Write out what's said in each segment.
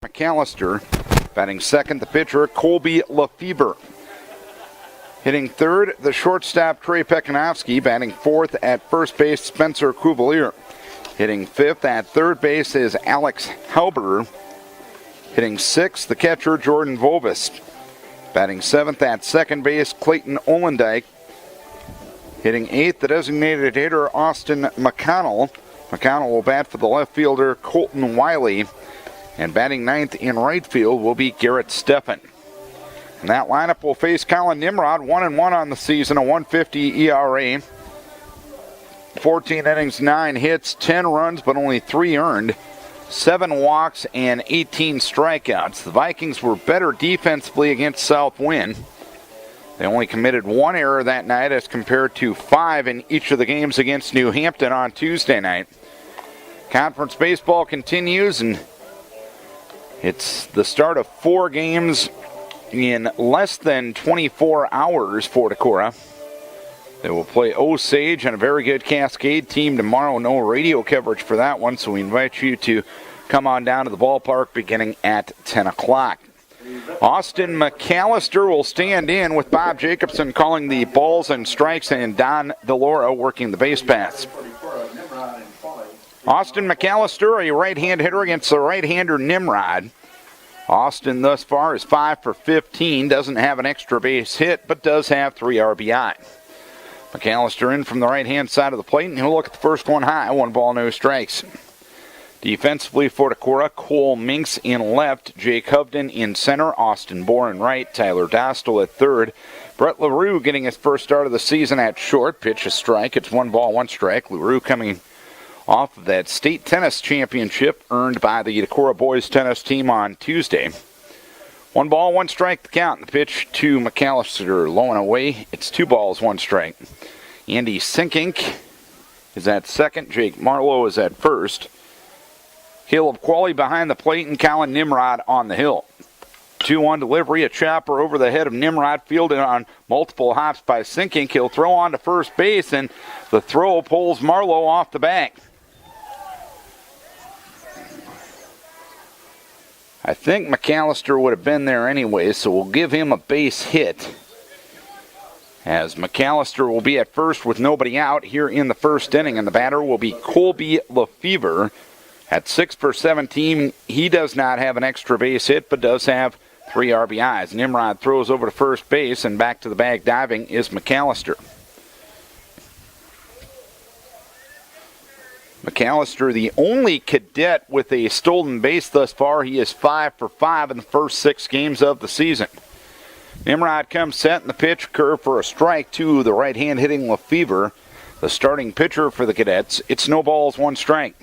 McAllister. Batting second, the pitcher, Colby Lefebvre. Hitting third, the shortstop, Trey Pekanowski. Batting fourth at first base, Spencer Cuvalier. Hitting fifth at third base is Alex Halber. Hitting sixth, the catcher, Jordan Vovis. Batting seventh at second base, Clayton Olendijk. Hitting eighth, the designated hitter, Austin McConnell. McConnell will bat for the left fielder, Colton Wiley. And batting ninth in right field will be Garrett Steffen. And that lineup will face Colin Nimrod, 1-1 on the season, a 1.50 ERA. 14 innings, 9 hits, 10 runs, but only 3 earned. 7 walks and 18 strikeouts. The Vikings were better defensively against Southwind. They only committed 1 error that night as compared to 5 in each of the games against New Hampton on Tuesday night. Conference baseball continues, and it's the start of 4 games in less than 24 hours for Decorah. They will play Osage and a very good Cascade team tomorrow. No radio coverage for that one, so we invite you to come on down to the ballpark beginning at 10 o'clock. Austin McAllister will stand in with Bob Jacobson calling the balls and strikes and Don DeLora working the base paths. Austin McAllister, a right-hand hitter against the right-hander Nimrod. Austin thus far is 5 for 15, doesn't have an extra base hit, but does have 3 RBI. McAllister in from the right-hand side of the plate, and he'll look at the first one high, 1 ball, no strikes. Defensively for Decorah, Cole Minks in left, Jake Hovden in center, Austin Bohr in right, Tyler Dostal at third. Brett LaRue getting his first start of the season at short, pitch a strike, it's 1 ball, 1 strike. LaRue coming off of that state tennis championship earned by the Decorah boys tennis team on Tuesday. 1 ball, 1 strike, the count. The pitch to McAllister, low and away. It's 2 balls, 1 strike. Andy Sinkink is at second. Jake Marlowe is at first. Caleb Qualley behind the plate and Colin Nimrod on the hill. 2-1 delivery, a chopper over the head of Nimrod, fielded on multiple hops by Sinkink. He'll throw on to first base, and the throw pulls Marlowe off the bag. I think McAllister would have been there anyway, so we'll give him a base hit. As McAllister will be at first with nobody out here in the first inning, and the batter will be Colby Lefebvre. At 6 for 17, he does not have an extra base hit, but does have 3 RBIs. Nimrod throws over to first base, and back to the bag diving is McAllister. McAllister, the only cadet with a stolen base thus far. He is 5 for 5 in the first 6 games of the season. Nimrod comes set in the pitch curve for a strike to the right-hand hitting Lefebvre, the starting pitcher for the Cadets. It's no balls, 1 strike.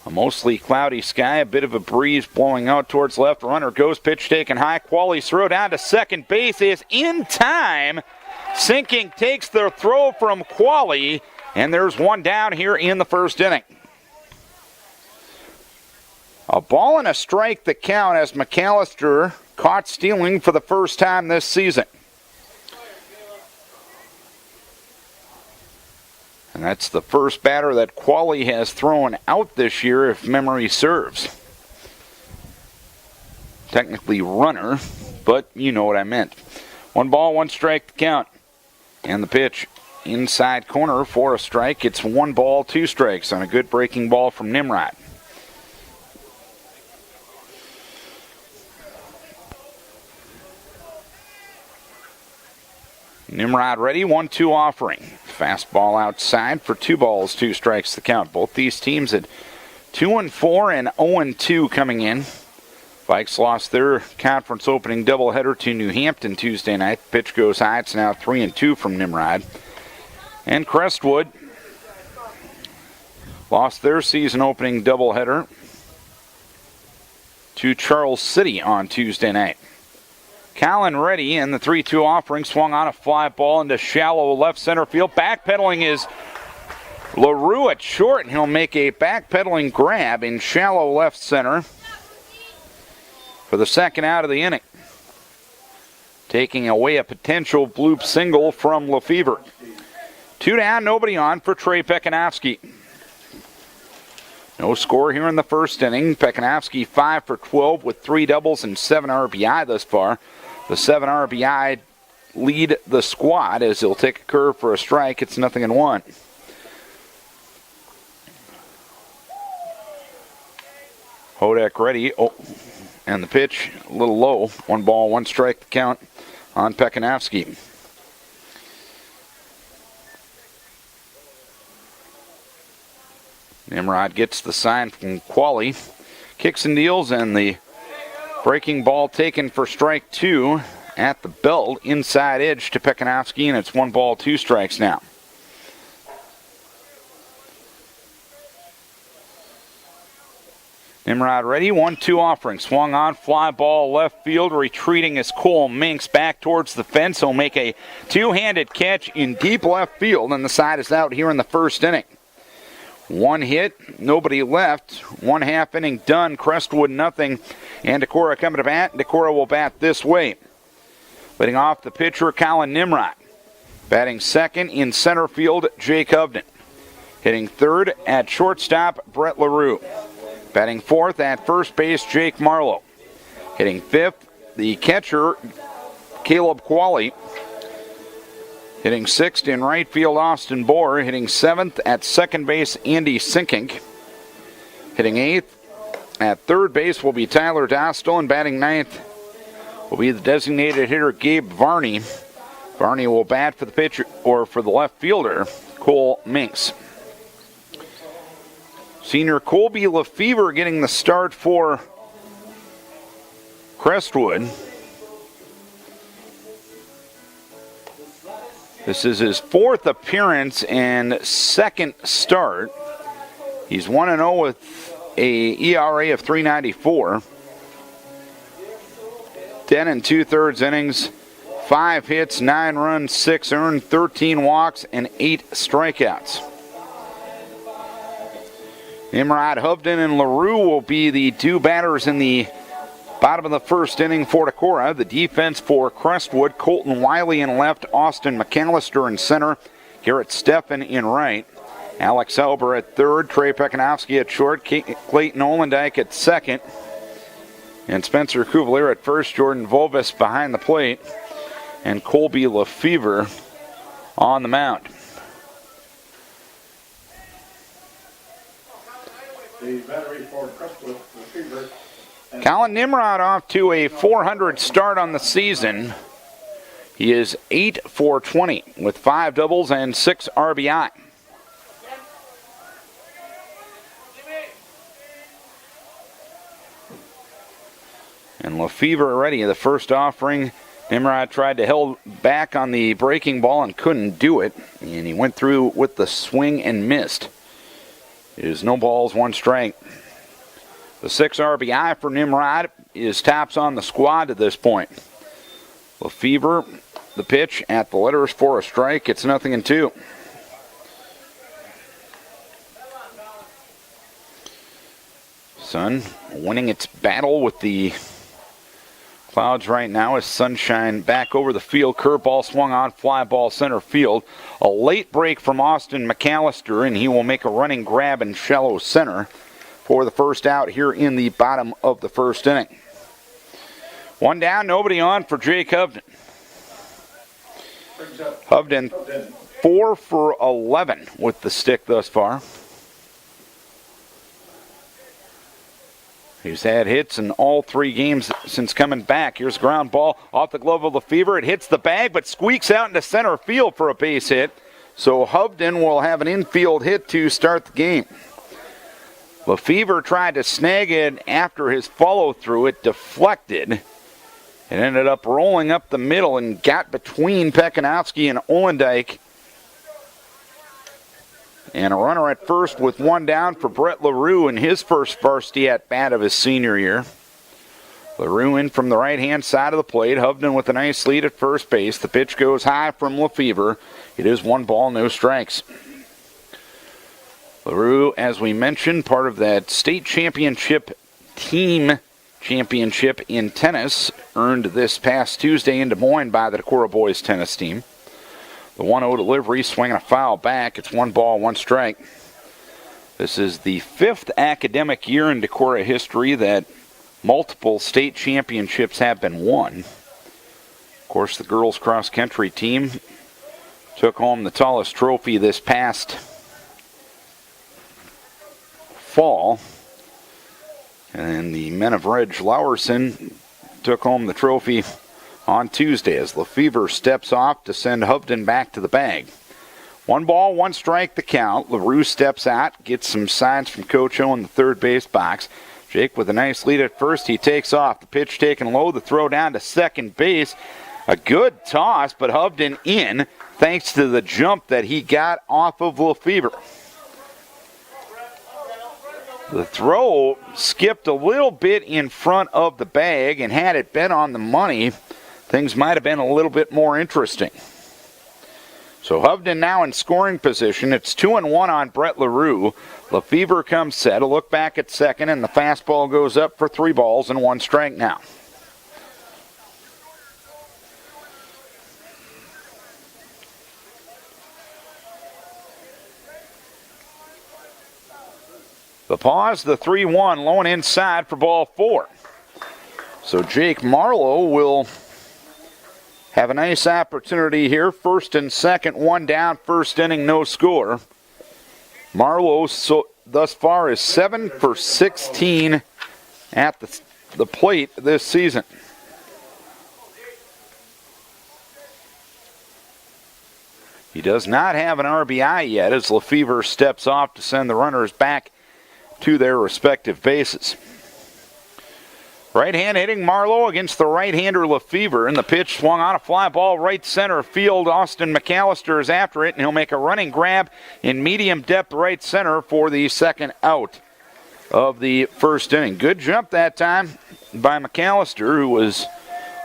A mostly cloudy sky, a bit of a breeze blowing out towards left. Runner goes, pitch taken high. Qualley throw down to second base is in time. Sinkink takes the throw from Qualley, and there's 1 down here in the first inning. A ball and a strike the count as McAllister caught stealing for the first time this season. And that's the first batter that Qualley has thrown out this year, if memory serves. Technically runner, but you know what I meant. 1 ball, 1 strike to count. And the pitch inside corner for a strike. It's 1 ball, 2 strikes on a good breaking ball from Nimrod. Nimrod ready, 1-2 offering. Fastball outside for 2 balls, 2 strikes to count. Both these teams at 2-4 and 0-2 coming in. Vikes lost their conference opening doubleheader to New Hampton Tuesday night. Pitch goes high. It's now 3-2 from Nimrod. And Crestwood lost their season opening doubleheader to Charles City on Tuesday night. Colin ready, and the 3-2 offering swung on a fly ball into shallow left center field. Backpedaling is LaRue at short, and he'll make a backpedaling grab in shallow left center for the second out of the inning, taking away a potential bloop single from Lefebvre. 2 down, nobody on for Trey Pekanowski. No score here in the first inning. Pekanowski 5 for 12 with 3 doubles and 7 RBI thus far. The 7 RBI lead the squad as he'll take a curve for a strike. It's 0-1. Hodak ready. Oh, and the pitch a little low. 1 ball, 1 strike to count on Pekanowski. Nimrod gets the sign from Qualley. Kicks and deals, and the breaking ball taken for strike 2 at the belt. Inside edge to Pekanowski, and it's 1 ball, 2 strikes now. Nimrod ready, 1-2 offering. Swung on, fly ball left field. Retreating is Cole Minks back towards the fence. He'll make a two-handed catch in deep left field, and the side is out here in the first inning. 1 hit, nobody left. 1 half inning done. Crestwood nothing. And Decorah coming to bat. Decorah will bat this way. Leading off the pitcher, Colin Nimrod. Batting second in center field, Jake Hovden. Hitting third at shortstop, Brett LaRue. Batting fourth at first base, Jake Marlowe. Hitting fifth, the catcher, Caleb Qualley. Hitting sixth in right field, Austin Bohr. Hitting seventh at second base, Andy Sinkink. Hitting eighth at third base will be Tyler Dostal, and batting ninth will be the designated hitter, Gabe Varney. Varney will bat for the pitcher, or for the left fielder, Cole Minks. Senior Colby Lefevre getting the start for Crestwood. This is his 4th appearance and 2nd start. He's 1-0 with a ERA of .394. 10 2/3 innings, 5 hits, 9 runs, 6 earned, 13 walks, and 8 strikeouts. Nimrod, Hovden, and LaRue will be the 2 batters in the bottom of the first inning for Decorah. The defense for Crestwood, Colton Wiley in left, Austin McAllister in center, Garrett Steffen in right, Alex Elber at third, Trey Pekanowski at short, Clayton Olendike at second, and Spencer Cuvalier at first, Jordan Volvis behind the plate, and Colby Lefevre on the mound. The battery for Crestwood, Lefevre. Colin Nimrod off to a .400 start on the season. He is 8 for 20 with 5 doubles and 6 RBI. And Lefevre ready. The first offering, Nimrod tried to hold back on the breaking ball and couldn't do it. And he went through with the swing and missed. It is no balls, 1 strike. The 6 RBI for Nimrod is tops on the squad at this point. Lefevre, the pitch at the letters for a strike. It's 0-2. Sun winning its battle with the clouds right now as sunshine back over the field. Curveball swung on, fly ball center field. A late break from Austin McAllister, and he will make a running grab in shallow center for the first out here in the bottom of the first inning. 1 down, nobody on for Jake Hovden. Hovden 4 for 11 with the stick thus far. He's had hits in all 3 games since coming back. Here's a ground ball off the glove of Lefevre. It hits the bag, but squeaks out into center field for a base hit. So Hovden will have an infield hit to start the game. Lefevre tried to snag it after his follow-through. It deflected. It ended up rolling up the middle and got between Pekanowski and Olendike. And a runner at first with 1 down for Brett LaRue in his first varsity at-bat of his senior year. LaRue in from the right-hand side of the plate. Hovden with a nice lead at first base. The pitch goes high from Lefevre. It is 1 ball, no strikes. LaRue, as we mentioned, part of that state championship team championship in tennis, earned this past Tuesday in Des Moines by the Decorah boys tennis team. The 1-0 delivery, swinging a foul back. It's 1 ball, 1 strike. This is the 5th academic year in Decorah history that multiple state championships have been won. Of course, the girls cross-country team took home the tallest trophy this past fall. And the men of Reg Lowerson took home the trophy on Tuesday as Lefevre steps off to send Hovden back to the bag. 1 ball, 1 strike the count. LaRue steps out, gets some signs from Coach O in the third base box. Jake with a nice lead at first. He takes off. The pitch taken low. The throw down to second base. A good toss, but Hovden in thanks to the jump that he got off of Lefevre. The throw skipped a little bit in front of the bag, and had it been on the money, things might have been a little bit more interesting. So Hovden now in scoring position. It's 2-1 on Brett LaRue. Lefevre comes set. A look back at second, and the fastball goes up for 3 balls and 1 strike now. The pause, the 3-1, low and inside for ball 4. So Jake Marlowe will have a nice opportunity here. First and second, 1 down, first inning, no score. Marlowe thus far is 7 for 16 at the plate this season. He does not have an RBI yet as Lefevre steps off to send the runners back to their respective bases. Right hand hitting Marlowe against the right-hander Lefevre, and the pitch swung on a fly ball right center field. Austin McAllister is after it, and he'll make a running grab in medium depth right center for the second out of the first inning. Good jump that time by McAllister, who was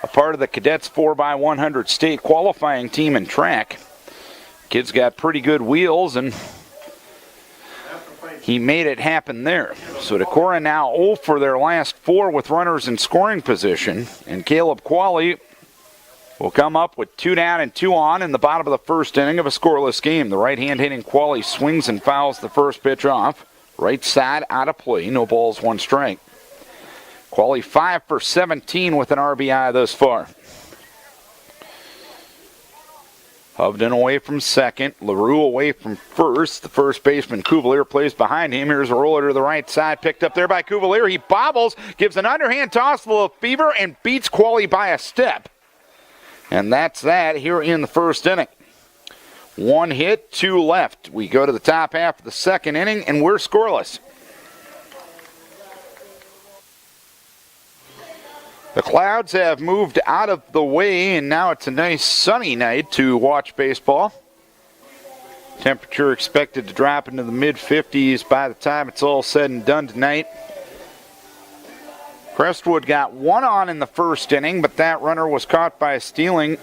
a part of the Cadets 4x100 state qualifying team in track. Kid's got pretty good wheels, and he made it happen there. So Decorah now 0 for their last 4 with runners in scoring position. And Caleb Qualley will come up with 2 down and 2 on in the bottom of the first inning of a scoreless game. The right hand hitting Qualley swings and fouls the first pitch off. Right side out of play. No balls, 1 strike. Qualley 5 for 17 with an RBI thus far. Hovden away from second. LaRue away from first. The first baseman, Cuvalier, plays behind him. Here's a roller to the right side. Picked up there by Cuvalier. He bobbles, gives an underhand toss to Lefevre, and beats Qualley by a step. And that's that here in the first inning. 1 hit, 2 left. We go to the top half of the second inning, and we're scoreless. The clouds have moved out of the way, and now it's a nice sunny night to watch baseball. Temperature expected to drop into the mid-50s by the time it's all said and done tonight. Crestwood got 1 on in the first inning, but that runner was caught stealing.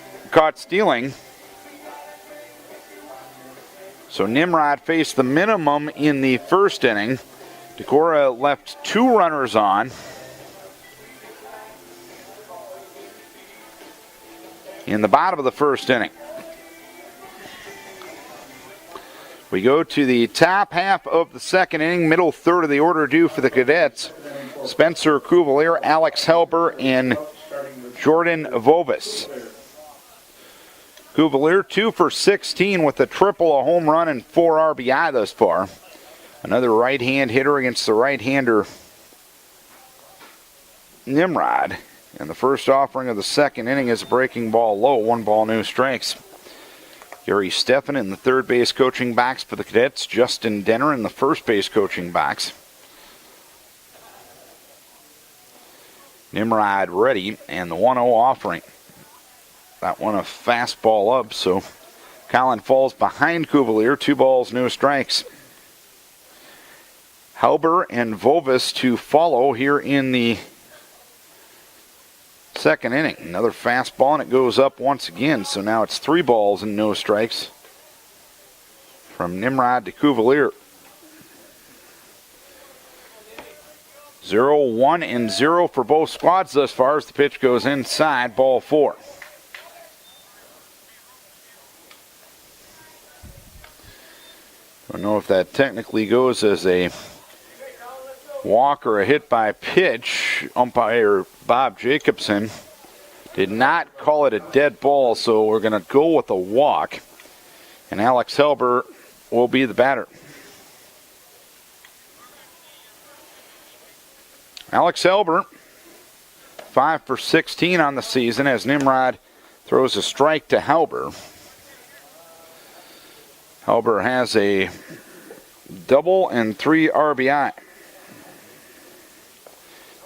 So Nimrod faced the minimum in the first inning. Decorah left 2 runners on. In the bottom of the first inning. We go to the top half of the second inning, middle third of the order due for the Cadets. Spencer Cuvalier, Alex Helber, and Jordan Vovis. Cuvalier 2 for 16 with a triple, a home run, and 4 RBI thus far. Another right-hand hitter against the right-hander Nimrod. And the first offering of the second inning is a breaking ball low. 1 ball, no strikes. Gary Steffen in the third base coaching box for the Cadets. Justin Denner in the first base coaching box. Nimrod ready, and the 1-0 offering. That one a fastball up, so Colin falls behind Cuvalier. 2 balls, no strikes. Halber and Vovis to follow here in the second inning. Another fastball, and it goes up once again. So now it's 3 balls and no strikes from Nimrod to Cuvalier. 0-1 and 0 for both squads thus far as the pitch goes inside, ball 4. don't know if that technically goes as a walk or a hit by pitch. Umpire Bob Jacobson did not call it a dead ball, so we're going to go with a walk. And Alex Helber will be the batter. Alex Helber, 5 for 16 on the season as Nimrod throws a strike to Helber. Helber has a double and 3 RBI.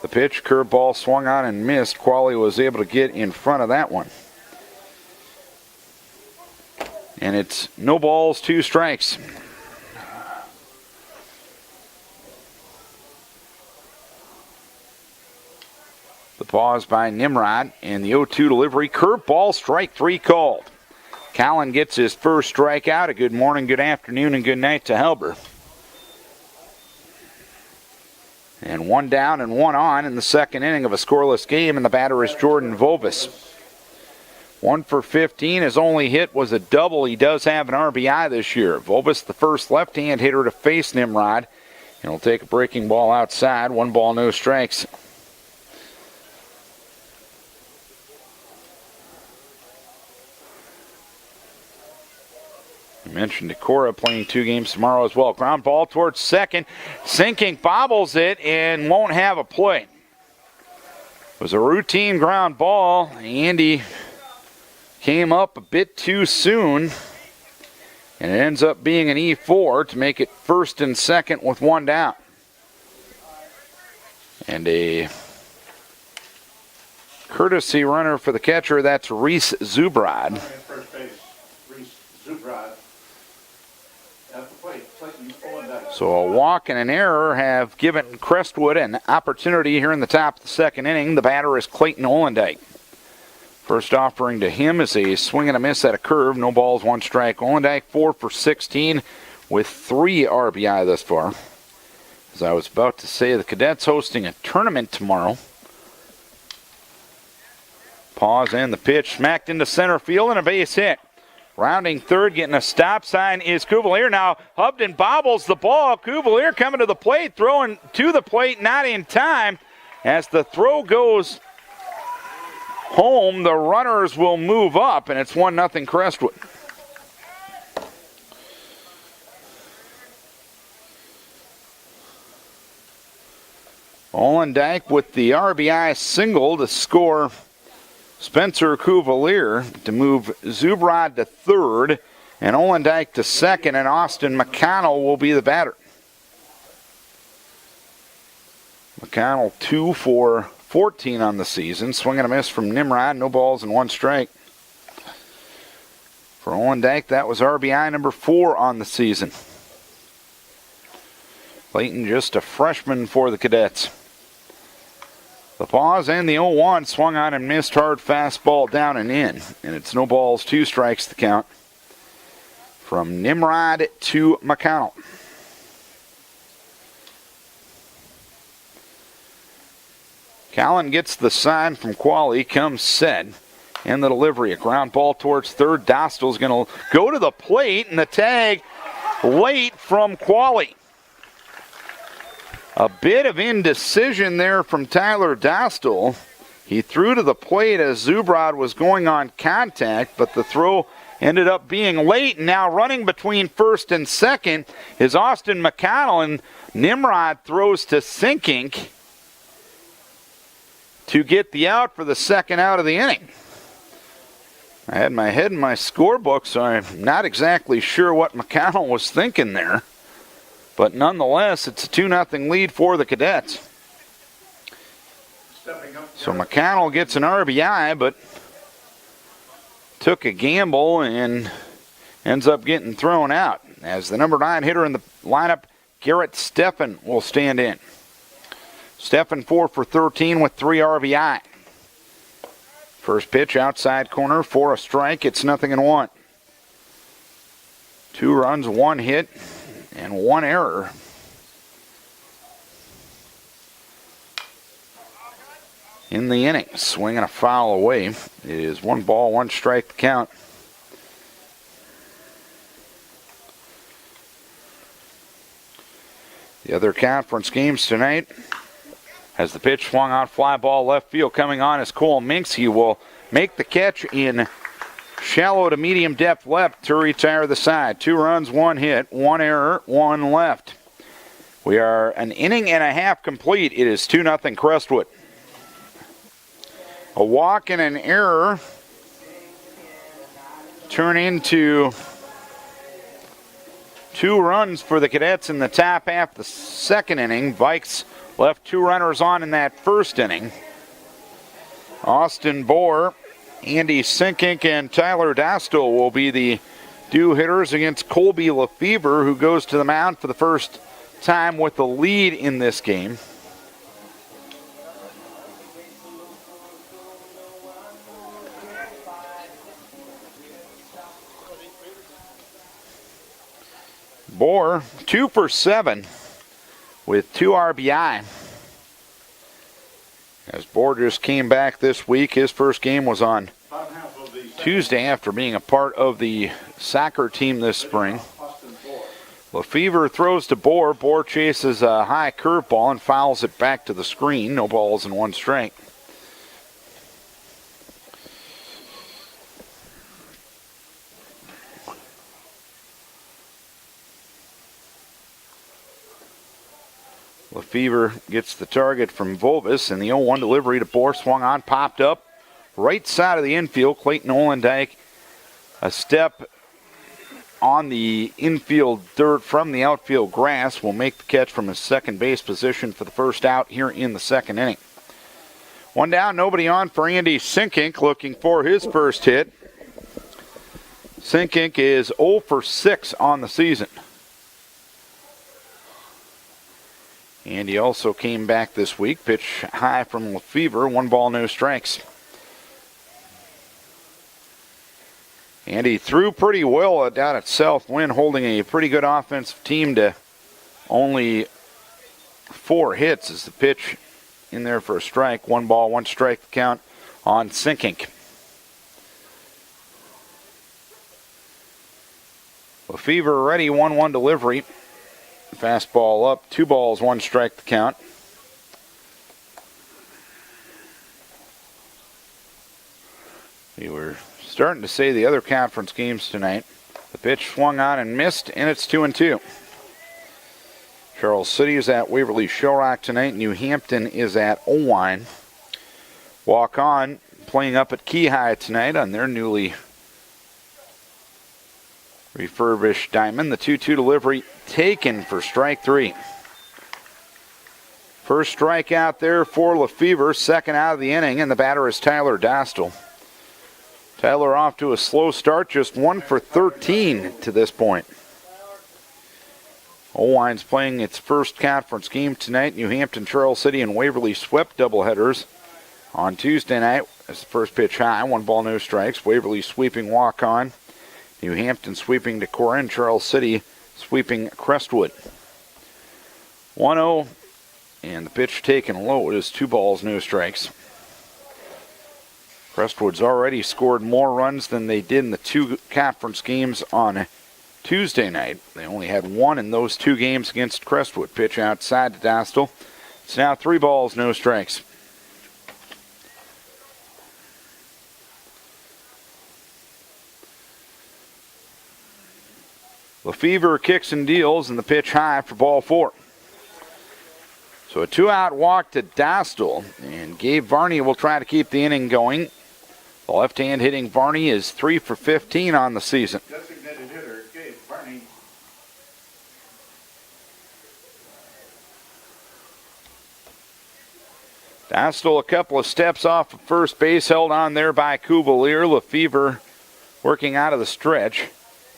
The pitch, curveball swung on and missed. Qualley was able to get in front of that one. And it's no balls, 2 strikes. The pause by Nimrod and the 0-2 delivery. Curveball, strike 3 called. Collin gets his first strikeout. A good morning, good afternoon, and good night to Helber. And 1 down and 1 on in the second inning of a scoreless game, and the batter is Jordan Vovis. 1 for 15. His only hit was a double. He does have an RBI this year. Vovis, the first left-hand hitter to face Nimrod. And he'll take a breaking ball outside. 1 ball, no strikes. I mentioned Decorah playing 2 games tomorrow as well. Ground ball towards second. Sinking bobbles it and won't have a play. It was a routine ground ball. Andy came up a bit too soon. And it ends up being an E4 to make it first and second with 1 down. And a courtesy runner for the catcher. That's Reese Zubrod. First base, Reese Zubrod. So a walk and an error have given Crestwood an opportunity here in the top of the second inning. The batter is Clayton Olendijk. First offering to him is a swing and a miss at a curve. No balls, 1 strike. Olendijk 4 for 16 with 3 RBI thus far. As I was about to say, the Cadets hosting a tournament tomorrow. Pause and the pitch smacked into center field and a base hit. Rounding third, getting a stop sign is Cuvalier. Now Hubden bobbles the ball. Cuvalier coming to the plate, throwing to the plate, not in time. As the throw goes home, the runners will move up, and it's 1-0 Crestwood. Olendijk with the RBI single to score Spencer Cuvalier, to move Zubrod to third, and Olendijk to second, and Austin McConnell will be the batter. McConnell 2 for 14 on the season. Swing and a miss from Nimrod. No balls and 1 strike. For Olendijk, that was RBI number 4 on the season. Clayton just a freshman for the Cadets. The pause and the 0-1 swung on and missed. Hard fastball down and in. And it's no balls, 2 strikes to count. From Nimrod to McConnell. Collin gets the sign from Qualley, comes set. And the delivery, a ground ball towards third. Dostal's going to go to the plate, and the tag late from Qualley. A bit of indecision there from Tyler Dostal. He threw to the plate as Zubrod was going on contact, but the throw ended up being late. And now running between first and second is Austin McConnell, and Nimrod throws to Sinking to get the out for the second out of the inning. I had my head in my scorebook, so I'm not exactly sure what McConnell was thinking there. But nonetheless, it's a 2-0 lead for the Cadets. So McConnell gets an RBI, but took a gamble and ends up getting thrown out. As the number 9 hitter in the lineup, Garrett Steffen, will stand in. Steffen 4 for 13 with 3 RBI. First pitch outside corner for a strike. It's 0-1. 2 runs, 1 hit, and 1 error. In the inning, swinging a foul away. It is 1 ball, 1 strike to count. The other conference games tonight, as the pitch swung out, fly ball left field. Coming on is Cole Minks. He will make the catch in shallow to medium depth left to retire the side. 2 runs, 1 hit, 1 error, 1 left. We are an inning and a half complete. It is 2-0 Crestwood. A walk and an error turn into 2 runs for the Cadets in the top half of the second inning. Vikes left 2 runners on in that first inning. Austin Bohr, Andy Sinkink, and Tyler Dostal will be the due hitters against Colby Lefevre, who goes to the mound for the first time with the lead in this game. Bohr, 2 for 7 with 2 RBI. As Bohr just came back this week, his first game was on Tuesday after being a part of the soccer team this spring. Lefevre throws to Bohr. Bohr chases a high curveball and fouls it back to the screen. No balls and 1 strike. Lefevre gets the target from Volvis, and the 0-1 delivery to Bohr swung on, popped up, right side of the infield. Clayton Olendijk, a step on the infield dirt from the outfield grass, will make the catch from his second base position for the first out here in the second inning. 1 down, nobody on for Andy Sinkink, looking for his first hit. Sinkink is 0 for 6 on the season. And he also came back this week. Pitch high from Lefevre. 1 ball, no strikes. And he threw pretty well down at Southwind, holding a pretty good offensive team to only 4 hits as the pitch in there for a strike. 1 ball, 1 strike count on Sinkink. Lefevre ready, 1-1 delivery. Fastball up, 2 balls, 1 strike to count. We were starting to say the other conference games tonight. The pitch swung on and missed, and it's 2-2. Charles City is at Waverly Shellrock tonight. New Hampton is at Owine. Walk on playing up at Key High tonight on their newly refurbished diamond. The 2-2 delivery taken for strike 3. First strikeout there for Lefevre, second out of the inning, and the batter is Tyler Dostal. Tyler off to a slow start, just 1 for 13 to this point. Owine's playing its first conference game tonight. New Hampton, Charles City, and Waverly swept doubleheaders on Tuesday night. As the first pitch high, 1 ball, no strikes. Waverly sweeping walk-on. New Hampton sweeping Decorah, and Charles City sweeping Crestwood. 1-0, and the pitch taken low. It is 2 balls, no strikes. Crestwood's already scored more runs than they did in the 2 conference games on Tuesday night. They only had 1 in those 2 games against Crestwood. Pitch outside to Dostal. It's now 3 balls, no strikes. Lefevre kicks and deals, and the pitch high for ball 4. So a 2-out walk to Dostal, and Gabe Varney will try to keep the inning going. The left-hand hitting Varney is 3 for 15 on the season. Designated hitter, Gabe Varney. Dostal a couple of steps off of first base, held on there by Cuvalier. Lefevre working out of the stretch.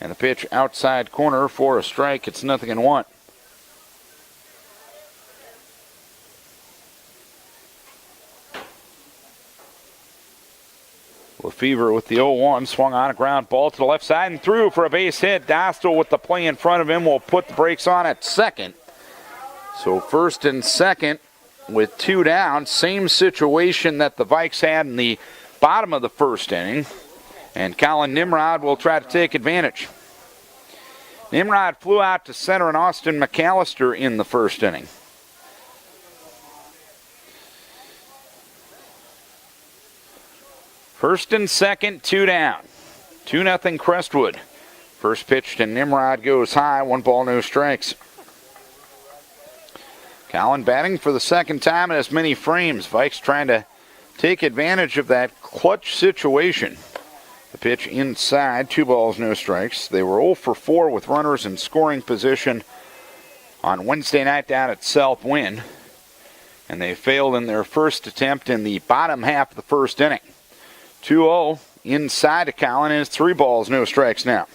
And the pitch outside corner for a strike. It's 0-1. Lefevre with the 0-1, swung on a ground ball to the left side and through for a base hit. Dostal with the play in front of him will put the brakes on at second. So first and second with 2 down. Same situation that the Vikes had in the bottom of the first inning. And Colin Nimrod will try to take advantage. Nimrod flew out to center and Austin McAllister in the first inning. First and second, 2 down. 2-0 Crestwood. First pitch to Nimrod goes high, 1 ball, no strikes. Collin batting for the second time in as many frames. Vikes trying to take advantage of that clutch situation. The pitch inside, 2 balls, no strikes. They were 0 for 4 with runners in scoring position on Wednesday night down at South Wind. And they failed in their first attempt in the bottom half of the first inning. 2-0 inside to Collin, and it's 3 balls, no strikes now.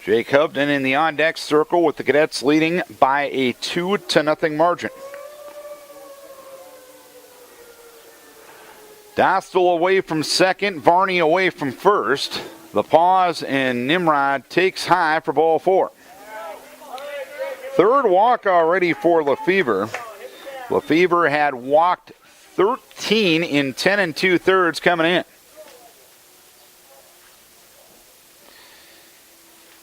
Jake Hovden in the on-deck circle with the Cadets leading by a 2-0 margin. Dostal away from second, Varney away from first. The pause, and Nimrod takes high for ball 4. Third walk already for Lefevre. Lefevre had walked 13 in 10 2/3 coming in.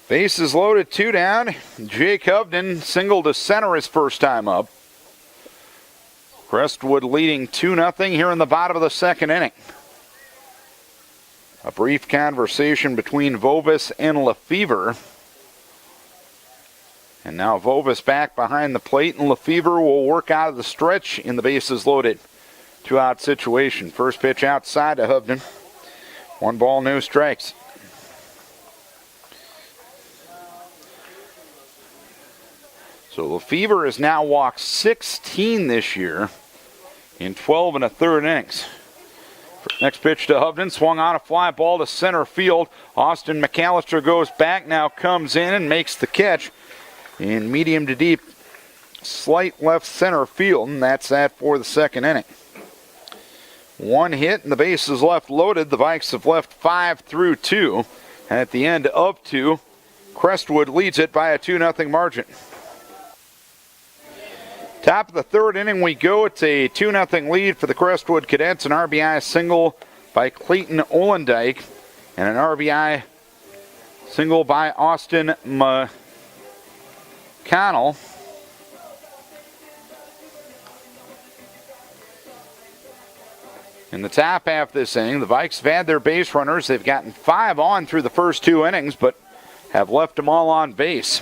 Bases loaded, 2 down. Jake Hovden single to center his first time up. Crestwood leading 2-0 here in the bottom of the second inning. A brief conversation between Vovis and Lefevre. And now Vovis back behind the plate, and Lefevre will work out of the stretch in the bases loaded 2-out situation. First pitch outside to Hovden. 1 ball, no strikes. So Lefevre has now walked 16 this year in 12 1/3 innings. Next pitch to Hovden, swung on a fly ball to center field. Austin McAllister goes back, now comes in and makes the catch in medium to deep, slight left center field, and that's that for the second inning. 1 hit and the bases left loaded. The Vikes have left 5 through 2. And at the end of 2, Crestwood leads it by a 2-0 margin. Top of the third inning we go. It's a 2-0 lead for the Crestwood Cadets. An RBI single by Clayton Olendike and an RBI single by Austin McConnell. In the top half of this inning, the Vikes have had their base runners. They've gotten 5 on through the first 2 innings, but have left them all on base.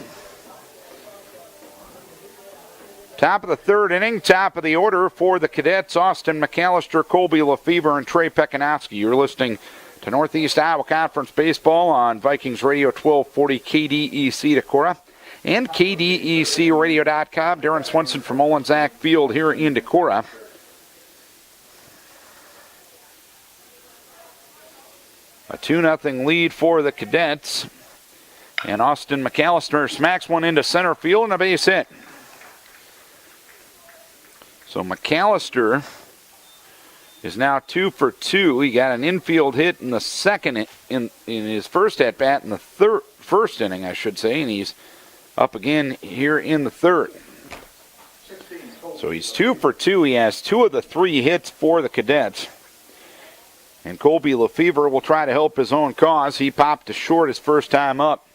Top of the third inning, top of the order for the Cadets, Austin McAllister, Colby Lefevre, and Trey Pekanowski. You're listening to Northeast Iowa Conference Baseball on Vikings Radio 1240 KDEC Decorah and KDECradio.com. Darren Swenson from Olensack Field here in Decorah. A 2-0 lead for the Cadets. And Austin McAllister smacks one into center field and a base hit. So McAllister is now 2 for 2. He got an infield hit in the second in his first at bat in the first inning, I should say, and he's up again here in the third. So he's 2 for 2. He has 2 of the 3 hits for the Cadets. And Colby Lefevre will try to help his own cause. He popped to short his first time up.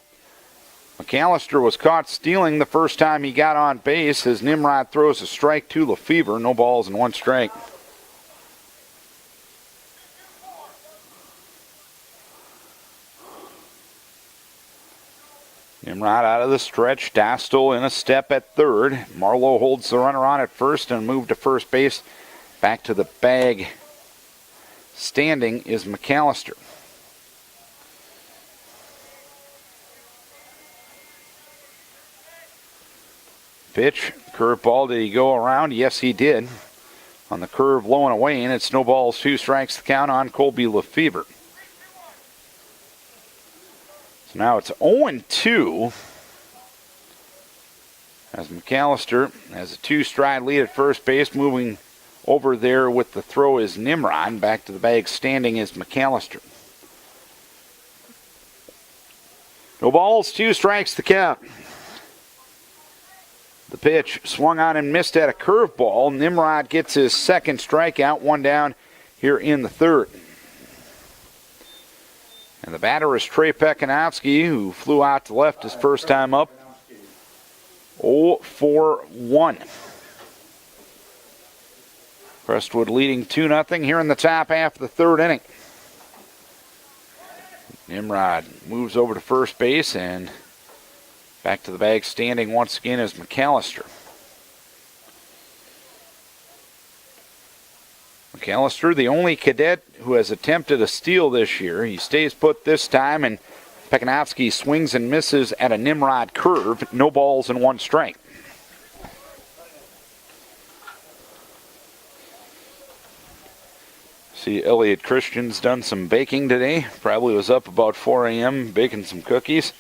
McAllister was caught stealing the first time he got on base as Nimrod throws a strike to Lefevre. No balls and 1 strike. Nimrod out of the stretch. Dostal in a step at third. Marlowe holds the runner on at first and moved to first base. Back to the bag. Standing is McAllister. Pitch, curveball, did he go around? Yes, he did. On the curve, low and away, and it's no balls, 2 strikes to count on Colby Lefevre. So now it's 0-2 as McAllister has a 2-stride lead at first base. Moving over there with the throw is Nimrod. Back to the bag standing is McAllister. No balls, 2 strikes to count. The pitch swung on and missed at a curveball. Nimrod gets his second strikeout, 1 down here in the third. And the batter is Trey Pekanowski, who flew out to left his first time up. 0 for 1. Crestwood leading 2-0 here in the top half of the third inning. Nimrod moves over to first base, and back to the bag standing once again is McAllister. McAllister, the only cadet who has attempted a steal this year. He stays put this time, and Pekanowski swings and misses at a Nimrod curve. No balls and 1 strike. See, Elliot Christian's done some baking today. Probably was up about 4 a.m. baking some cookies.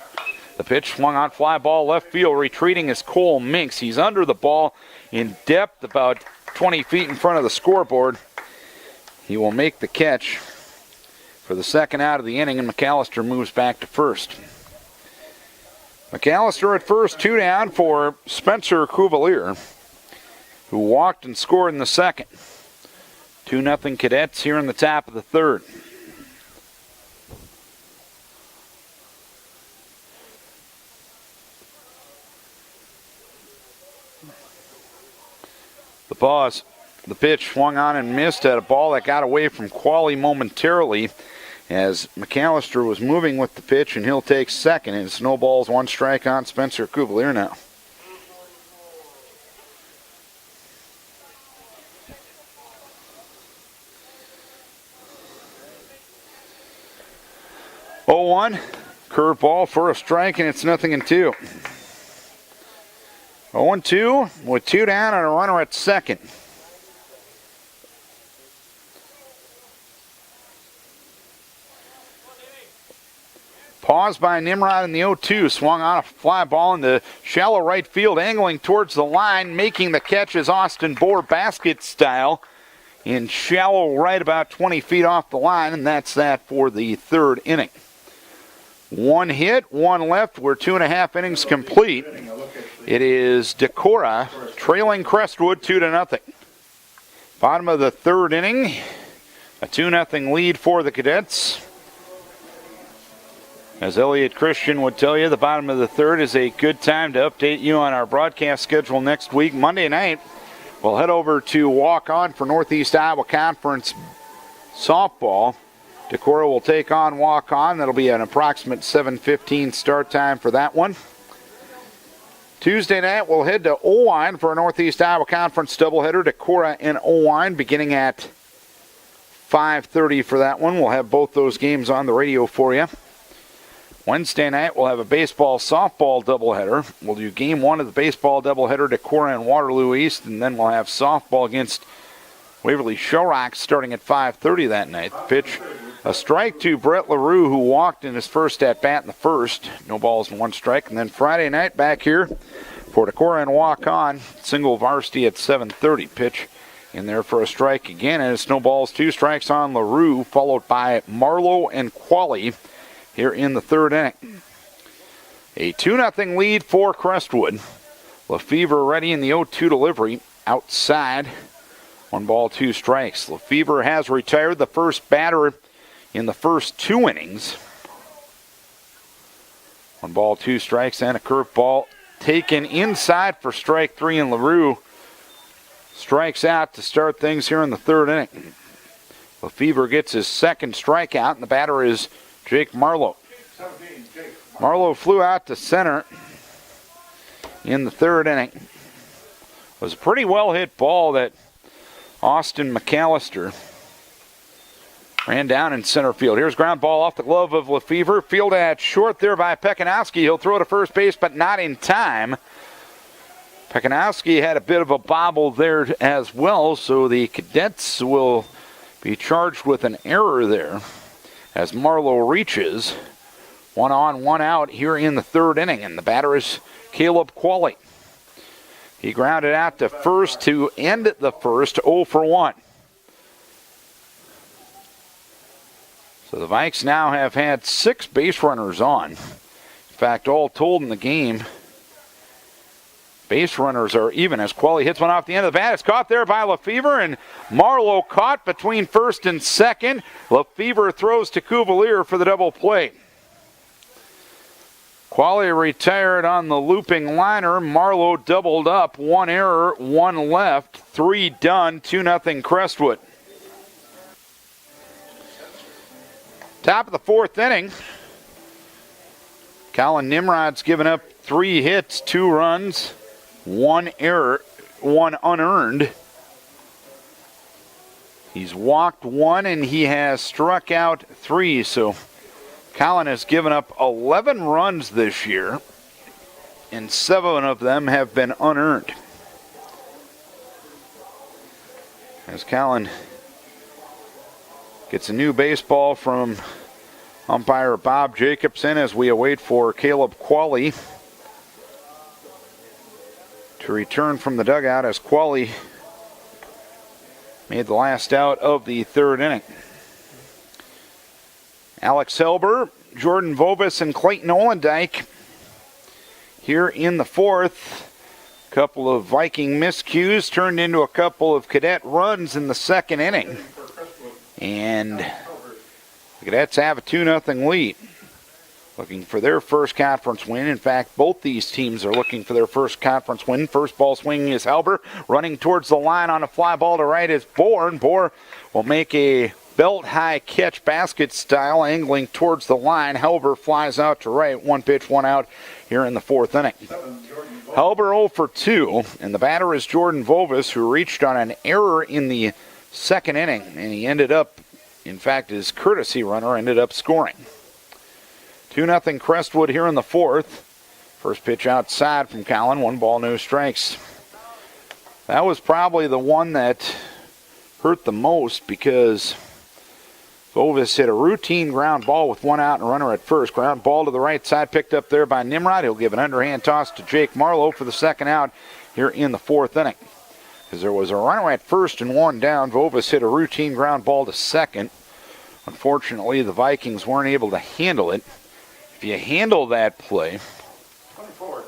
The pitch swung on, fly ball left field. Retreating is Cole Minks. He's under the ball in depth, about 20 feet in front of the scoreboard. He will make the catch for the second out of the inning, and McAllister moves back to first. McAllister at first, 2 down for Spencer Cuvalier, who walked and scored in the second. 2-0 Cadets here in the top of the third. The pause. The pitch swung on and missed at a ball that got away from Qualley momentarily as McAllister was moving with the pitch, and he'll take second. And snowballs 1 strike on Spencer Cuvalier now. Oh, 1, curveball for a strike, and it's 0-2. 0-2 with 2 down and a runner at second. Pause by Nimrod in the 0-2. Swung on a fly ball into shallow right field, angling towards the line. Making the catch is Austin Bohr, basket style, in shallow right, about 20 feet off the line, and that's that for the third inning. 1 hit, 1 left. We're 2.5 innings complete. It is Decorah trailing Crestwood 2-0. Bottom of the third inning, a 2-0 lead for the Cadets. As Elliot Christian would tell you, the bottom of the third is a good time to update you on our broadcast schedule next week. Monday night, we'll head over to Walk On for Northeast Iowa Conference softball. Decorah will take on Walk On. That'll be an approximate 7:15 start time for that one. Tuesday night, we'll head to Owine for a Northeast Iowa Conference doubleheader. Decorah and Owine beginning at 5:30 for that one. We'll have both those games on the radio for you. Wednesday night, we'll have a baseball-softball doubleheader. We'll do game 1 of the baseball doubleheader, Decorah and Waterloo East, and then we'll have softball against Waverly Shellrocks starting at 5:30 that night. The pitch, a strike to Brett LaRue, who walked in his first at-bat in the first. No balls and 1 strike. And then Friday night back here for Decorah and Walk On, single varsity at 7:30. Pitch in there for a strike again, and it's no balls, 2 strikes on LaRue, followed by Marlowe and Qualley here in the third inning. A 2-0 lead for Crestwood. Lefevre ready in the 0-2 delivery. Outside, 1 ball, 2 strikes. Lefevre has retired the first batter in the first 2 innings. 1 ball, 2 strikes, and a curveball taken inside for strike 3, and LaRue strikes out to start things here in the third inning. Lefevre gets his second strikeout, and the batter is Jake Marlowe. Marlowe flew out to center in the third inning. It was a pretty well hit ball that Austin McAllister ran down in center field. Here's ground ball off the glove of Lefevre. Fielded at short there by Pekanowski. He'll throw to first base, but not in time. Pekanowski had a bit of a bobble there as well, so the Cadets will be charged with an error there as Marlowe reaches. 1 on, 1 out here in the third inning, and the batter is Caleb Qualley. He grounded out to first to end the first, 0 for 1. So the Vikes now have had 6 base runners on. In fact, all told in the game, Base runners are even as Qualley hits one off the end of the bat. It's caught there by Lefevre, and Marlowe caught between first and second. Lefevre throws to Cuvalier for the double play. Qualley retired on the looping liner. Marlowe doubled up. One error, one left. 3 done, 2-0 Crestwood. Top of the 4th inning. Colin Nimrod's given up 3 hits, 2 runs, 1 error, 1 unearned. He's walked 1 and he has struck out 3. So Colin has given up 11 runs this year, and 7 of them have been unearned. As Colin gets a new baseball from umpire Bob Jacobson as we await for Caleb Qualley to return from the dugout, as Qualley made the last out of the 3rd inning. Alex Helber, Jordan Vovis, and Clayton Olendijk here in the 4th. A couple of Viking miscues turned into a couple of Cadet runs in the 2nd inning. And the Cadets have a 2-0 lead. Looking for their first conference win. In fact, both these teams are looking for their first conference win. First ball swinging is Helber. Running towards the line on a fly ball to right is Bohr. And Bohr will make a belt-high catch, basket style, angling towards the line. Helber flies out to right. 1 pitch, 1 out here in the 4th inning. Helber 0 for 2. And the batter is Jordan Vovis, who reached on an error in the 2nd inning. And he ended up, in fact, his courtesy runner ended up scoring. 2-0 Crestwood here in the 4th. First pitch outside from Colin. 1 ball, no strikes. That was probably the one that hurt the most, because Vovis hit a routine ground ball with 1 out and a runner at first. Ground ball to the right side, picked up there by Nimrod. He'll give an underhand toss to Jake Marlowe for the 2nd out here in the 4th inning. As there was a runner at first and 1 down, Vovis hit a routine ground ball to second. Unfortunately, the Vikings weren't able to handle it. If you handle that play, 24,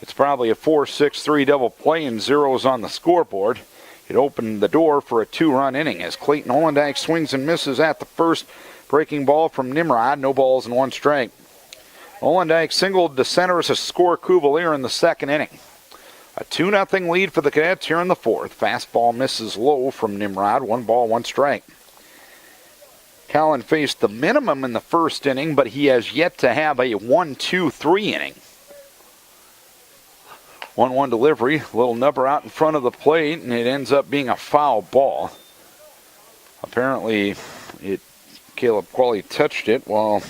it's probably a 4-6-3 double play and zeros on the scoreboard. It opened the door for a 2-run inning as Clayton Olendijk swings and misses at the first. Breaking ball from Nimrod, no balls and 1 strike. Olendijk singled to center to score Cuvalier in the 2nd inning. A 2-0 lead for the Cadets here in the 4th. Fastball misses low from Nimrod, 1 ball, 1 strike. Colin faced the minimum in the 1st inning, but he has yet to have a 1-2-3 inning. 1-1 delivery, little nubber out in front of the plate, and it ends up being a foul ball. Apparently, Caleb Qualley touched it while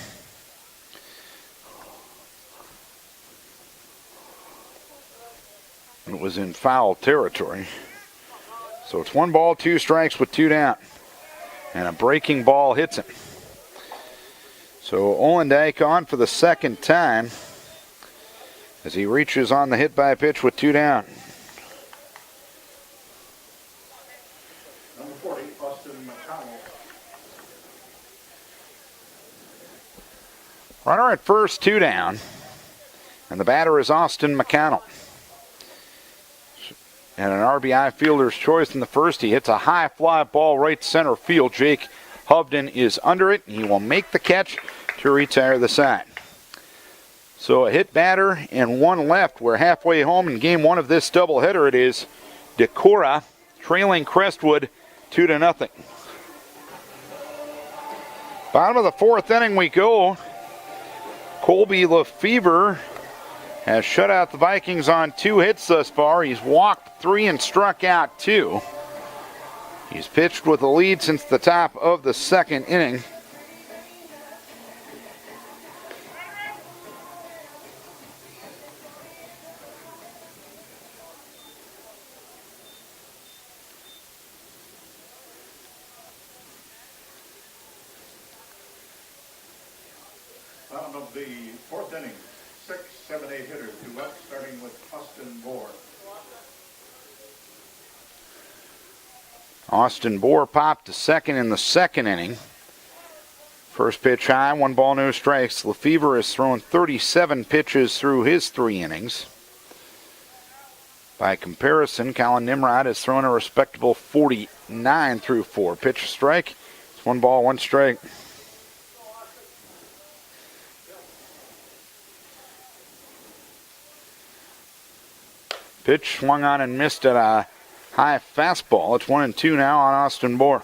it was in foul territory. So it's 1 ball, 2 strikes with 2 down. And a breaking ball hits him. So Olendijk on for the 2nd time as he reaches on the hit by pitch with 2 down. Number 40, Austin McConnell. Runner at first, 2 down. And the batter is Austin McConnell. And an RBI fielder's choice in the 1st. He hits a high fly ball right center field. Jake Hovden is under it. He will make the catch to retire the side. So a hit batter and 1 left. We're halfway home in game 1 of this doubleheader. It is Decorah trailing Crestwood 2-0. Bottom of the 4th inning we go. Colby Lefevre has shut out the Vikings on 2 hits thus far. He's walked 3 and struck out 2. He's pitched with a lead since the top of the 2nd inning. Bottom of the 4th inning. 6, 7, 8 hitters, 2 up, starting with Austin Bohr. Austin Bohr popped to second in the 2nd inning. First pitch high, 1 ball, no strikes. Lefevre has thrown 37 pitches through his 3 innings. By comparison, Colin Nimrod has thrown a respectable 49 through 4. Pitch strike. It's 1 ball, 1 strike. Pitch swung on and missed at a high fastball. It's 1-2 now on Austin Bohr.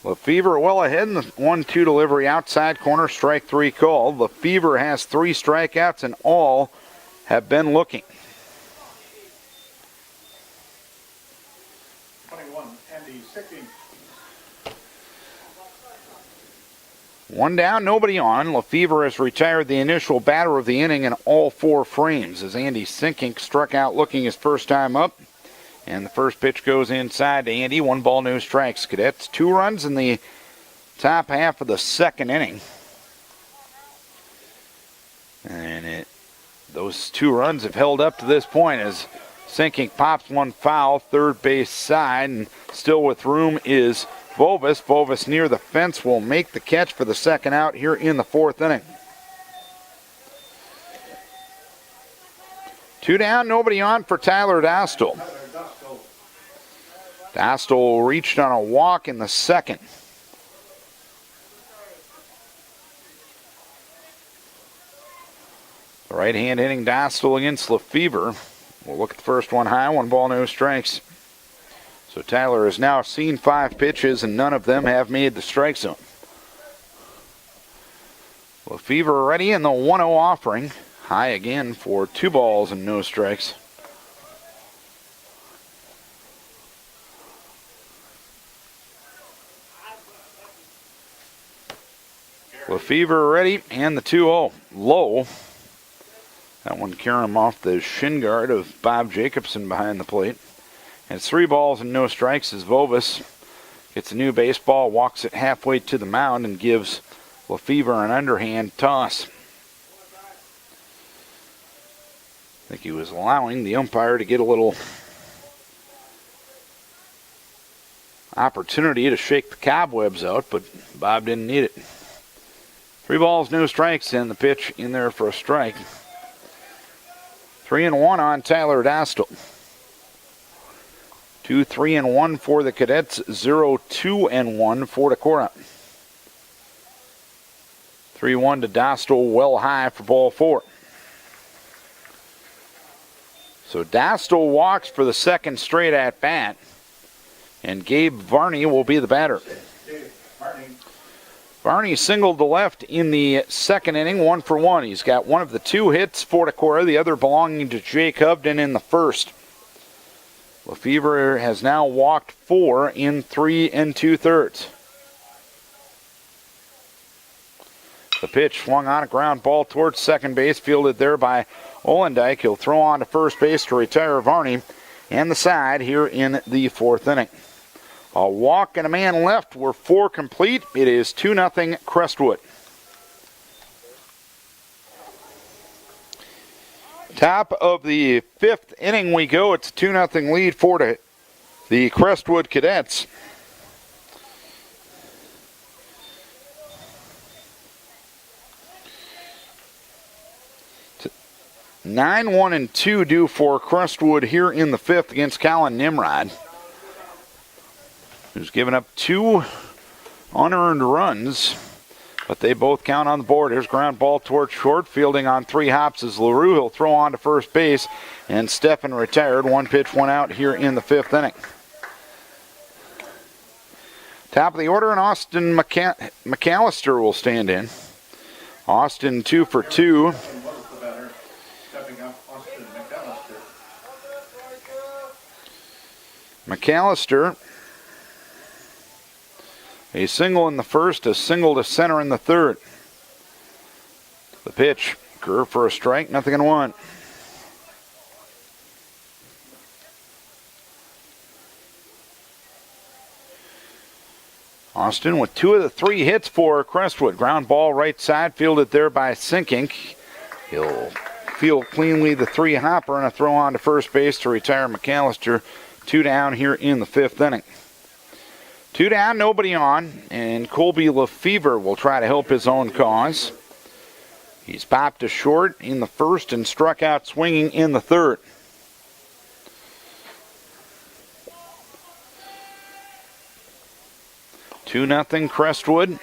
Lefevre well ahead in the 1-2 delivery, outside corner, strike 3 called. Lefevre has 3 strikeouts and all have been looking. 21, Andy Sicking. 1 down, nobody on. Lefevre has retired the initial batter of the inning in all 4 frames as Andy Sinkink struck out looking his first time up. And the first pitch goes inside to Andy. 1 ball, no strikes. Cadets 2 runs in the top half of the 2nd inning. And those 2 runs have held up to this point as Sinkink pops 1 foul, third base side, and still with room is Vovis. Vovis near the fence will make the catch for the 2nd out here in the 4th inning. 2 down, nobody on for Tyler Dostal. Dostal reached on a walk in the 2nd. The right hand hitting Dostal against Lefevre. We'll look at the first one high, 1 ball, no strikes. So Tyler has now seen 5 pitches and none of them have made the strike zone. Lefevre ready in the 1-0 offering. High again for 2 balls and no strikes. Lefevre ready, and the 2-0 low. That one carrying him off the shin guard of Bob Jacobson behind the plate. And it's 3 balls and no strikes as Vovis gets a new baseball, walks it halfway to the mound, and gives Lefevre an underhand toss. I think he was allowing the umpire to get a little opportunity to shake the cobwebs out, but Bob didn't need it. 3 balls, no strikes, and the pitch in there for a strike. 3-1 on Tyler Dostal. 2-3-1 for the Cadets. 0-2-1 for Decorah. 3-1 to Dostal, well high for ball 4. So Dostal walks for the 2nd straight at bat, and Gabe Varney will be the batter. Varney singled to left in the 2nd inning, 1 for 1. He's got one of the 2 hits for Decorah, the other belonging to Jake Hubden in the 1st. Lefevre has now walked 4 in 3 2/3. The pitch swung on a ground ball towards second base, fielded there by Olendijk. He'll throw on to first base to retire Varney and the side here in the 4th inning. A walk and a man left. We're 4 complete. It is 2-0 Crestwood. Top of the 5th inning we go. It's a 2-0 lead for the Crestwood Cadets. It's 9-1-2 due for Crestwood here in the 5th against Colin Nimrod, who's given up 2 unearned runs, but they both count on the board. Here's ground ball towards short. Fielding on 3 hops is LaRue. He'll throw on to first base, and Steffen retired. 1 pitch, 1 out here in the 5th inning. Top of the order, and Austin McAllister will stand in. Austin 2 for 2. McAllister, a single in the 1st, a single to center in the 3rd. The pitch, curve for a strike, 0-1. Austin with 2 of the 3 hits for Crestwood. Ground ball right side, fielded there by Sinkink. He'll field cleanly the 3-hopper and a throw on to first base to retire McAllister. 2 down here in the 5th inning. Two down, nobody on, and Colby Lefevre will try to help his own cause. He's popped to short in the first and struck out swinging in the third. Two nothing Crestwood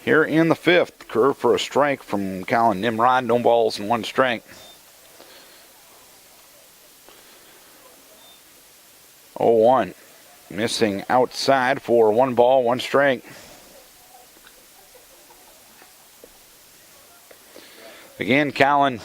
here in the fifth. Curve for a strike from Colin Nimrod. No balls and one strike. 0-1. Missing outside for 1 ball, 1 strike. Again, Colin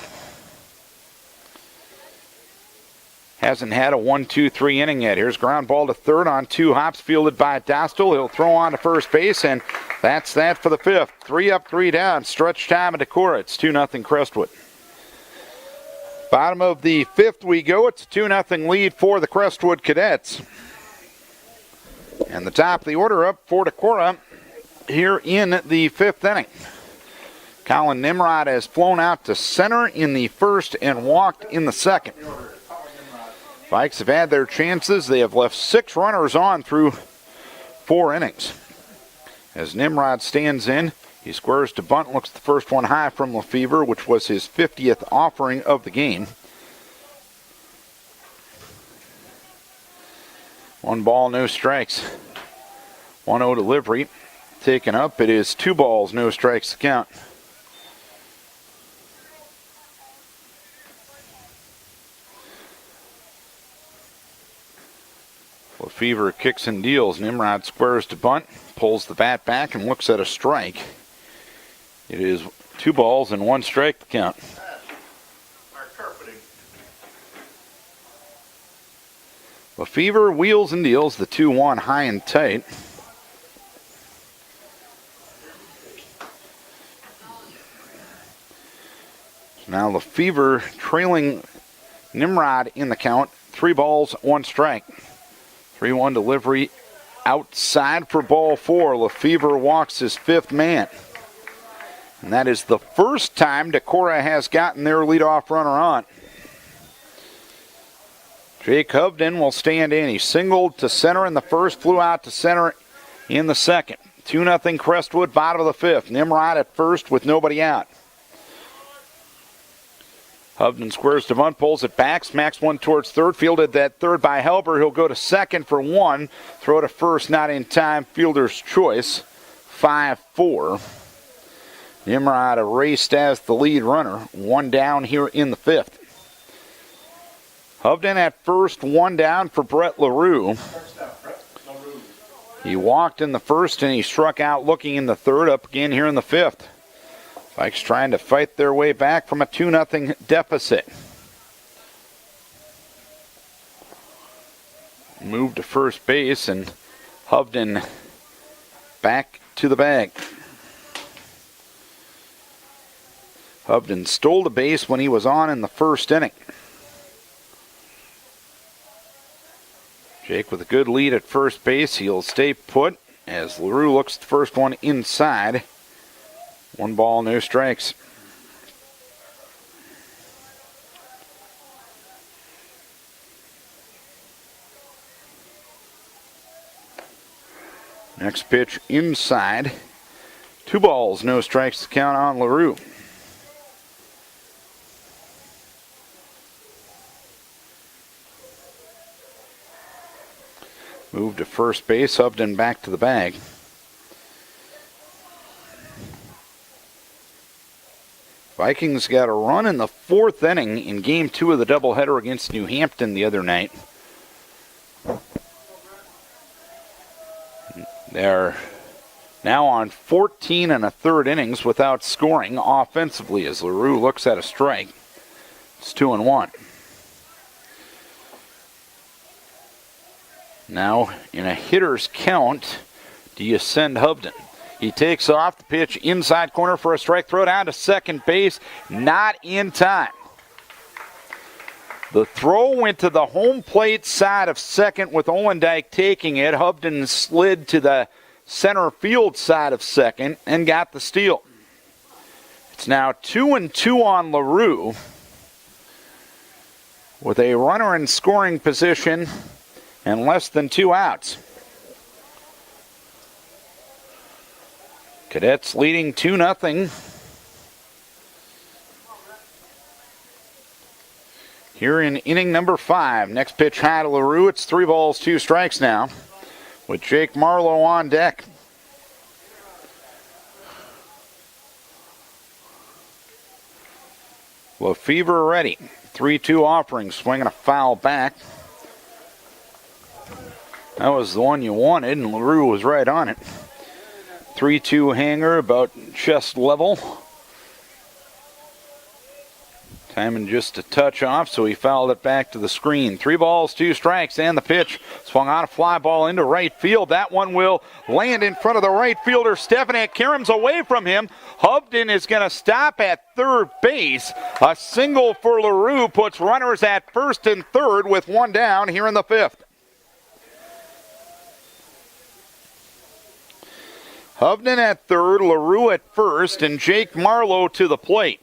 hasn't had a 1-2-3 inning yet. Here's ground ball to third on 2 hops, fielded by Dostal. He'll throw on to first base, and that's that for the fifth. 3 up, 3 down. Stretch time at Decorah. It's 2-0 Crestwood. Bottom of the fifth we go. It's a 2-0 lead for the Crestwood Cadets. And the top of the order up for Decorah here in the fifth inning. Colin Nimrod has flown out to center in the first and walked in the second. Vikes have had their chances. They have left 6 runners on through 4 innings. As Nimrod stands in, he squares to bunt, looks the first one high from Lefevre, which was his 50th offering of the game. 1 ball, no strikes. 1-0 delivery taken up. It is 2 balls, no strikes to count. Lefevre kicks and deals. Nimrod squares to bunt, pulls the bat back and looks at a strike. It is 2 balls and 1 strike to count. Lefevre wheels and deals the 2-1 high and tight. Now Lefevre trailing Nimrod in the count. 3 balls, 1 strike. 3-1 delivery outside for ball 4. Lefevre walks his 5th man. And that is the first time Decorah has gotten their leadoff runner on. Jake Hovden will stand in. He singled to center in the first, flew out to center in the second. 2-0 Crestwood, bottom of the fifth. Nimrod at first with nobody out. Hovden squares to bunt, pulls it back, smacks one towards third, fielded at third by Helber. He'll go to second for 1. Throw to first, not in time. Fielder's choice, 5-4. Nimrod erased as the lead runner. 1 down here in the fifth. Hovden at first, 1 down for Brett LaRue. He walked in the first and he struck out looking in the third. Up again here in the fifth. Vikes trying to fight their way back from a 2-0 deficit. Move to first base and Hovden back to the bag. Hovden stole the base when he was on in the first inning. Jake with a good lead at first base. He'll stay put as LaRue looks the first one inside. 1 ball, no strikes. Next pitch inside. 2 balls, no strikes to count on LaRue. Move to first base, Hovden back to the bag. Vikings got a run in the 4th inning in Game 2 of the doubleheader against New Hampton the other night. They're now on 14 1/3 innings without scoring offensively as LaRue looks at a strike. It's 2-1. Now, in a hitter's count, do you send Hovden? He takes off the pitch inside corner for a strike. Throw down to second base. Not in time. The throw went to the home plate side of second with Olendijk taking it. Hovden slid to the center field side of second and got the steal. It's now 2-2 on LaRue with a runner in scoring position and less than 2 outs. Cadets leading 2-0. Here in inning number 5. Next pitch high to LaRue. It's 3 balls, 2 strikes now with Jake Marlowe on deck. Lefevre ready. 3-2 offering, swinging a foul back. That was the one you wanted, and LaRue was right on it. 3-2 hanger, about chest level. Timing just a touch off, so he fouled it back to the screen. 3 balls, 2 strikes, and the pitch. Swung on a fly ball into right field. That one will land in front of the right fielder, Stefanik. Karam's away from him. Hovden is going to stop at third base. A single for LaRue puts runners at first and third with 1 down here in the 5th. Hovden at third, LaRue at first, and Jake Marlowe to the plate.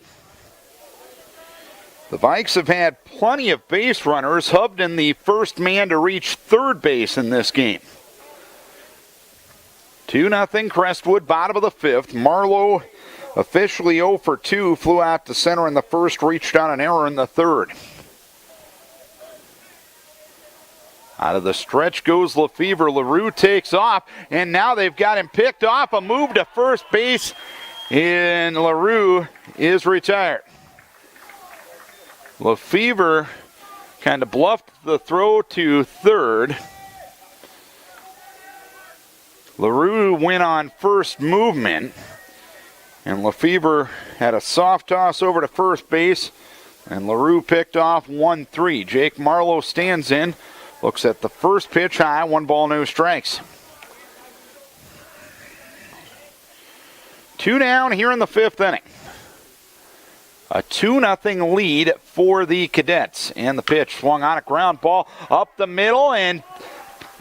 The Vikes have had plenty of base runners. Hovden the first man to reach third base in this game. 2-0 Crestwood, bottom of the 5th. Marlowe officially 0 for 2, flew out to center in the first, reached on an error in the third. Out of the stretch goes Lefevre. LaRue takes off, and now they've got him picked off. A move to first base, and LaRue is retired. Lefevre kind of bluffed the throw to third. LaRue went on first movement, and Lefevre had a soft toss over to first base, and LaRue picked off 1-3. Jake Marlowe stands in, looks at the first pitch high, 1 ball, no strikes. 2 down here in the 5th inning. A 2-0 lead for the Cadets. And the pitch swung on a ground ball up the middle and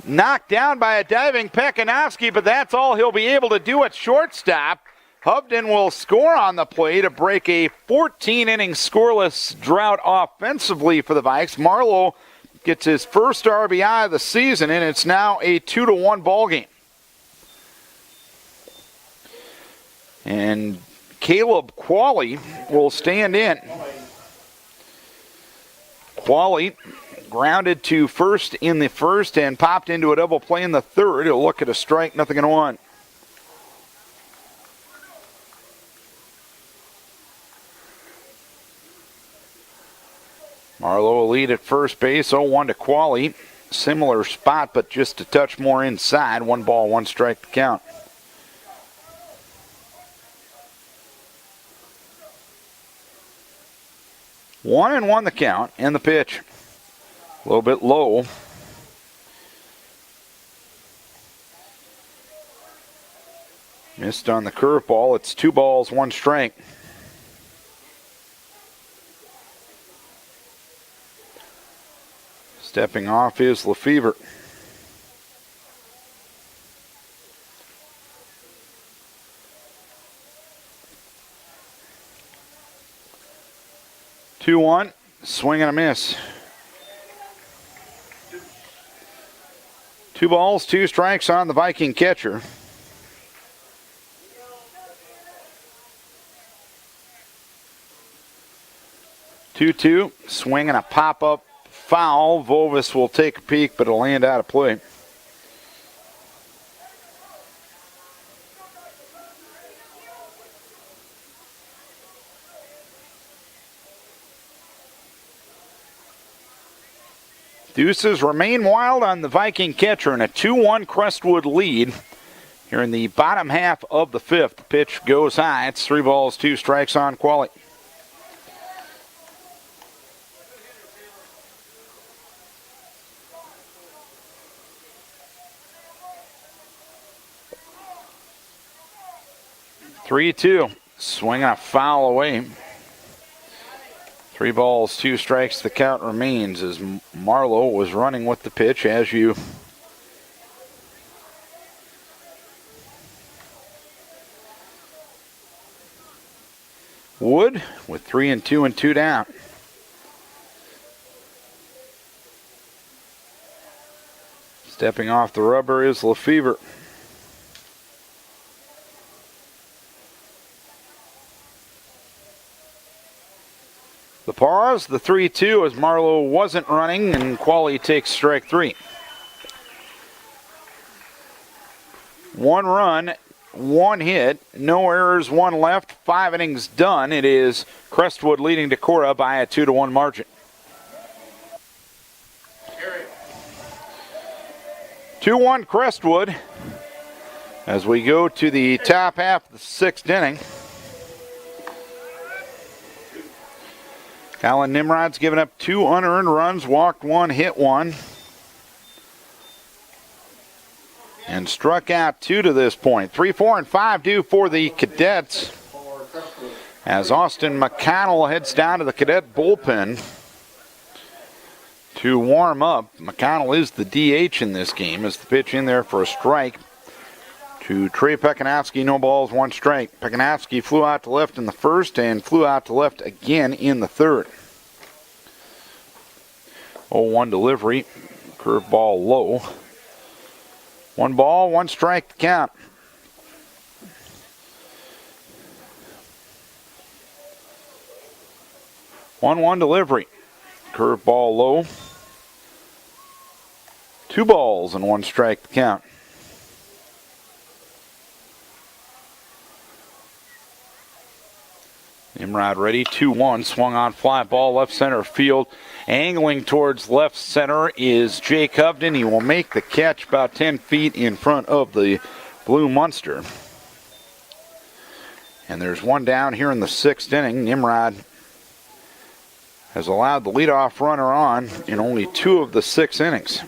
knocked down by a diving Pekanowski, but that's all he'll be able to do at shortstop. Hovden will score on the play to break a 14-inning scoreless drought offensively for the Vikes. Marlowe gets his first RBI of the season, and it's now a 2-1 ball game. And Caleb Qualley will stand in. Qualley grounded to first in the first and popped into a double play in the third. He'll look at a strike, 0-1. Marlowe will lead at first base, 0-1 to Qualley. Similar spot, but just a touch more inside. 1 ball, 1 strike to count. 1-1 the count, and the pitch. A little bit low. Missed on the curveball. It's 2 balls, 1 strike. Stepping off is Lefevre. Two-one, swing and a miss. 2 balls, 2 strikes on the Viking catcher. Two-two, swing and a pop-up foul. Vovis will take a peek, but it'll land out of play. Deuces remain wild on the Viking catcher in a 2-1 Crestwood lead here in the bottom half of the 5th. The pitch goes high. It's 3 balls, 2 strikes on Qualley. Three-two, swinging a foul away. 3 balls, 2 strikes. The count remains as Marlowe was running with the pitch as you would with 3-2 and 2 down. Stepping off the rubber is Lefevre. The pause, the 3-2 as Marlowe wasn't running and Qualley takes strike 3. 1 run, 1 hit, no errors, 1 left, 5 innings done. It is Crestwood leading Decorah by a 2-1 margin. 2-1 Crestwood as we go to the top half of the 6th inning. Colin Nimrod's given up 2 unearned runs, walked 1, hit 1. And struck out 2 to this point. 3, 4, and 5 due for the Cadets. As Austin McConnell heads down to the Cadet bullpen to warm up. McConnell is the DH in this game as the pitch in there for a strike to Trey Pekanowski. No balls, 1 strike. Pekanowski flew out to left in the first and flew out to left again in the third. 0-1 delivery. Curveball low. 1 ball, 1 strike to count. One delivery. Curveball low. 2 balls and 1 strike to count. Nimrod ready, 2-1, swung on fly ball left center field. Angling towards left center is Jake Hovden. He will make the catch about 10 feet in front of the Blue Munster. And there's 1 down here in the 6th inning. Nimrod has allowed the leadoff runner on in only 2 of the 6 innings.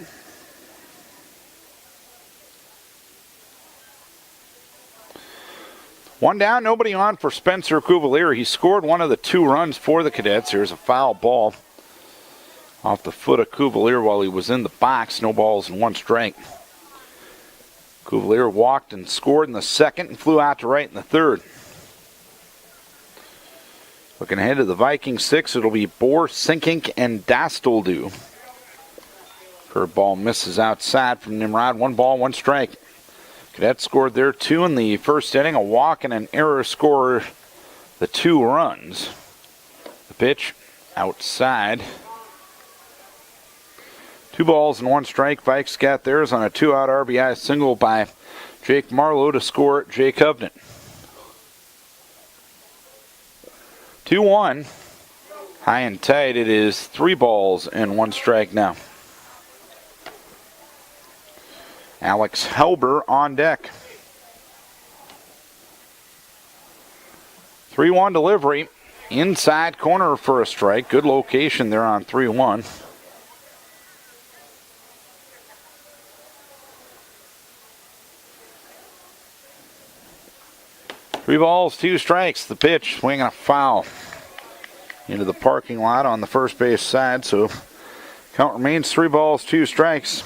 One down, nobody on for Spencer Cuvalier. He scored 1 of the 2 runs for the Cadets. Here's a foul ball off the foot of Cuvalier while he was in the box. No balls and 1 strike. Cuvalier walked and scored in the 2nd and flew out to right in the 3rd. Looking ahead to the Vikings 6, it'll be Bohr, Sinkink, and Dasteldu. Curveball misses outside from Nimrod. 1 ball, 1 strike. Cadets scored their 2 in the 1st inning. A walk and an error score the 2 runs. The pitch outside. 2 balls and 1 strike. Vikes got theirs on a 2-out RBI single by Jake Marlowe to score Jake Hovden. 2-1. High and tight. It is 3 balls and 1 strike now. Alex Helber on deck. 3-1 delivery. Inside corner for a strike. Good location there on 3-1. Three balls, 2 strikes. The pitch, swinging a foul into the parking lot on the first base side. So count remains 3 balls, 2 strikes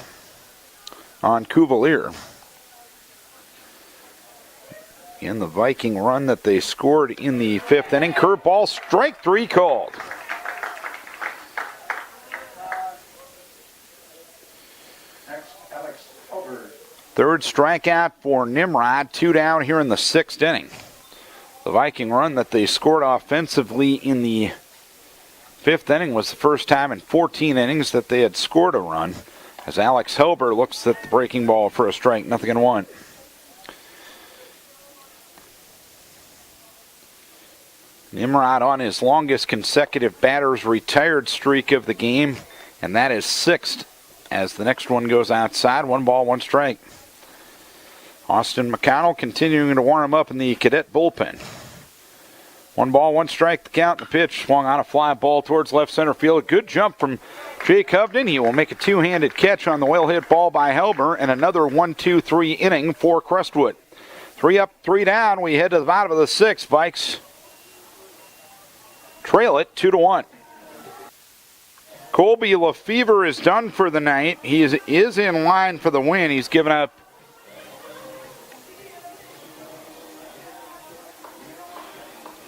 on Cuvalier. In the Viking run that they scored in the 5th inning. Curveball, strike 3 called. Next, Alex Hubbard. 3rd strikeout for Nimrod. 2 down here in the 6th inning. The Viking run that they scored offensively in the 5th inning was the first time in 14 innings that they had scored a run. As Alex Helber looks at the breaking ball for a strike, 0-1. Nimrod on his longest consecutive batters retired streak of the game, and that is 6th as the next one goes outside. 1 ball, 1 strike. Austin McConnell continuing to warm up in the Cadet bullpen. 1 ball, 1 strike to count. The pitch swung on a fly ball towards left center field. A good jump from Jake Hovden. He will make a 2-handed catch on the well-hit ball by Helber, and another 1-2-3 inning for Crestwood. 3 up, 3 down. We head to the bottom of the 6th. Vikes trail it 2-1. Colby Lefevre is done for the night. He is in line for the win. He's given up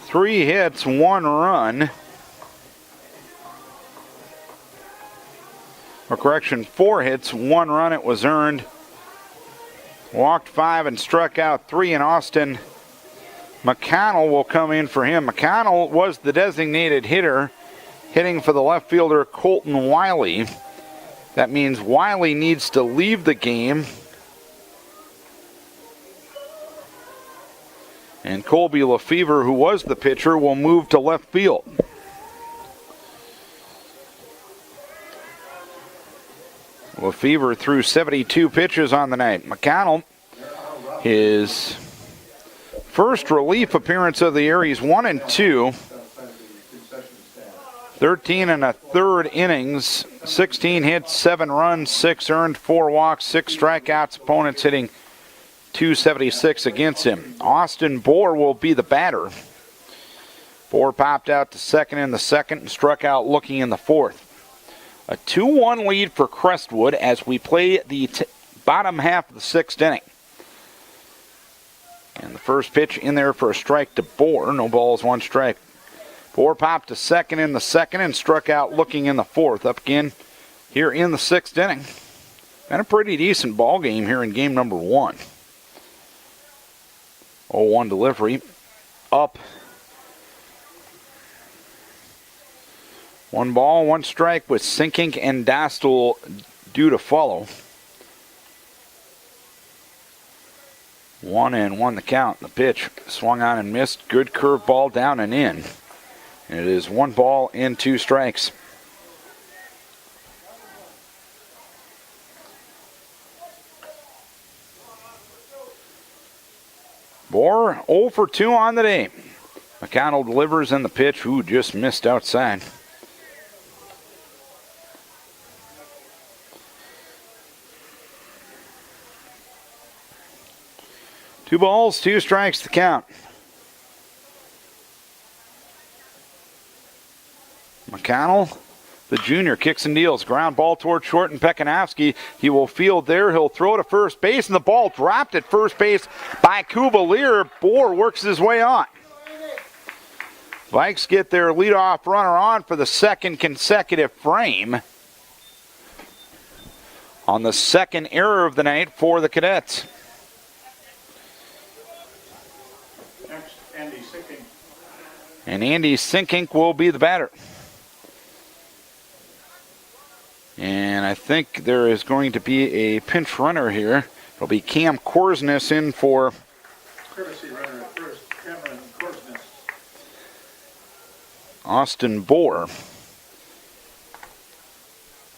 3 hits, 1 run. Or correction, 4 hits, 1 run. It was earned. Walked 5 and struck out 3, and Austin McConnell will come in for him. McConnell was the designated hitter hitting for the left fielder Colton Wiley. That means Wiley needs to leave the game. And Colby Lefevre, who was the pitcher, will move to left field. Lefevre threw 72 pitches on the night. McConnell, his first relief appearance of the year. He's 1-2. 13 1/3 innings, 16 hits, 7 runs, 6 earned, 4 walks, 6 strikeouts. Opponents hitting .276 against him. Austin Bohr will be the batter. Bohr popped out to second in the second and struck out looking in the fourth. A 2-1 lead for Crestwood as we play the bottom half of the sixth inning. And the first pitch in there for a strike to Bohr. No balls, 1 strike. Bohr popped to second in the second and struck out looking in the fourth. Up again here in the sixth inning. Been a pretty decent ball game here in game number 1. 0-1 delivery. Up. 1 ball, 1 strike with Sinkink and Dostal due to follow. 1-1 the count. The pitch swung on and missed. Good curveball down and in. And it is 1 ball and 2 strikes. Bohr 0 for 2 on the day. McConnell delivers in the pitch. Ooh, just missed outside. Two balls, 2 strikes to count. McConnell, the junior, kicks and deals. Ground ball toward short and Pekanowski. He will field there. He'll throw to first base, and the ball dropped at first base by Kubalier. Bohr works his way on. Vikes get their leadoff runner on for the second consecutive frame. On the second error of the night for the Cadets. Next, Andy Sinkink. And Andy Sinkink will be the batter. And I think there is going to be a pinch runner here. It'll be Cam Korsness in for Courtesy runner at first, Cameron Korsness. Austin Bohr.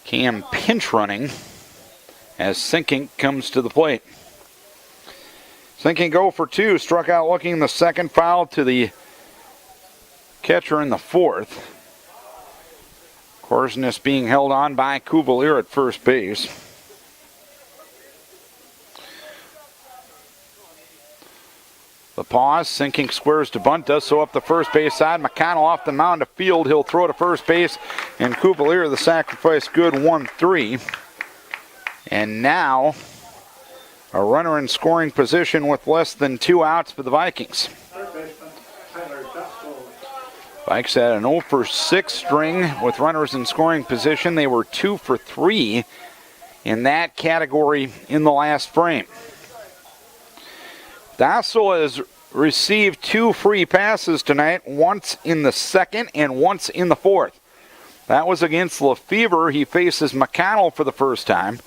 Cam pinch running as Sinkink comes to the plate. Sinkink 0 for 2, struck out looking in the second, foul to the catcher in the fourth. Korsness being held on by Kubalier at first base. The pause, Sinkink squares to bunt, does so up the first base side. McConnell off the mound to field, he'll throw to first base, and Kubalier the sacrifice good, 1-3. And now a runner in scoring position with less than 2 outs for the Vikings. Vikes had an 0 for 6 string with runners in scoring position. They were 2 for 3 in that category in the last frame. Dostal has received 2 free passes tonight, once in the second and once in the fourth. That was against Lefevre. He faces McConnell for the first time.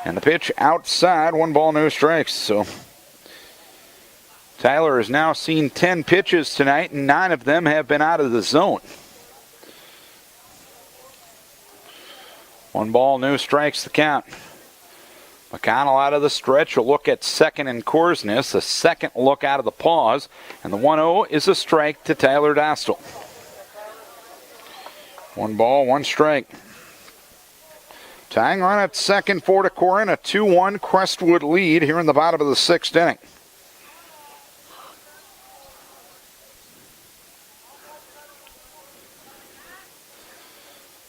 And the pitch outside, 1 ball, no strikes. So Tyler has now seen 10 pitches tonight, and 9 of them have been out of the zone. 1 ball, no strikes the count. McConnell out of the stretch, a look at second and Korsness, a second look out of the pause, and the 1-0 is a strike to Tyler Dostal. 1 ball, 1 strike. Tying run at second for Decorah, and a 2-1 Crestwood lead here in the bottom of the sixth inning.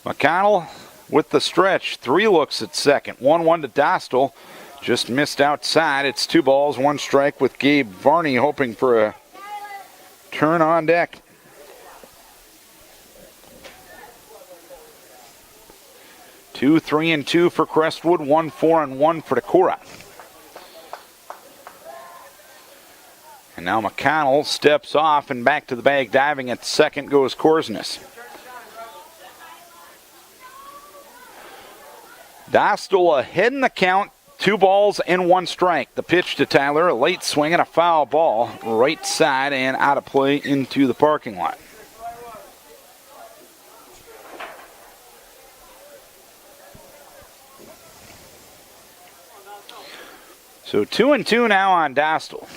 McConnell with the stretch, 3 looks at second. 1-1 to Dostal, just missed outside. It's 2 balls, 1 strike with Gabe Varney hoping for a turn on deck. Two, 3-2 for Crestwood, 1 4-1 for Decorah. And now McConnell steps off and back to the bag, diving at second goes Korsness. Dostal ahead in the count, 2 balls and 1 strike. The pitch to Tyler, a late swing and a foul ball, right side and out of play into the parking lot. So 2-2 now on Dostal.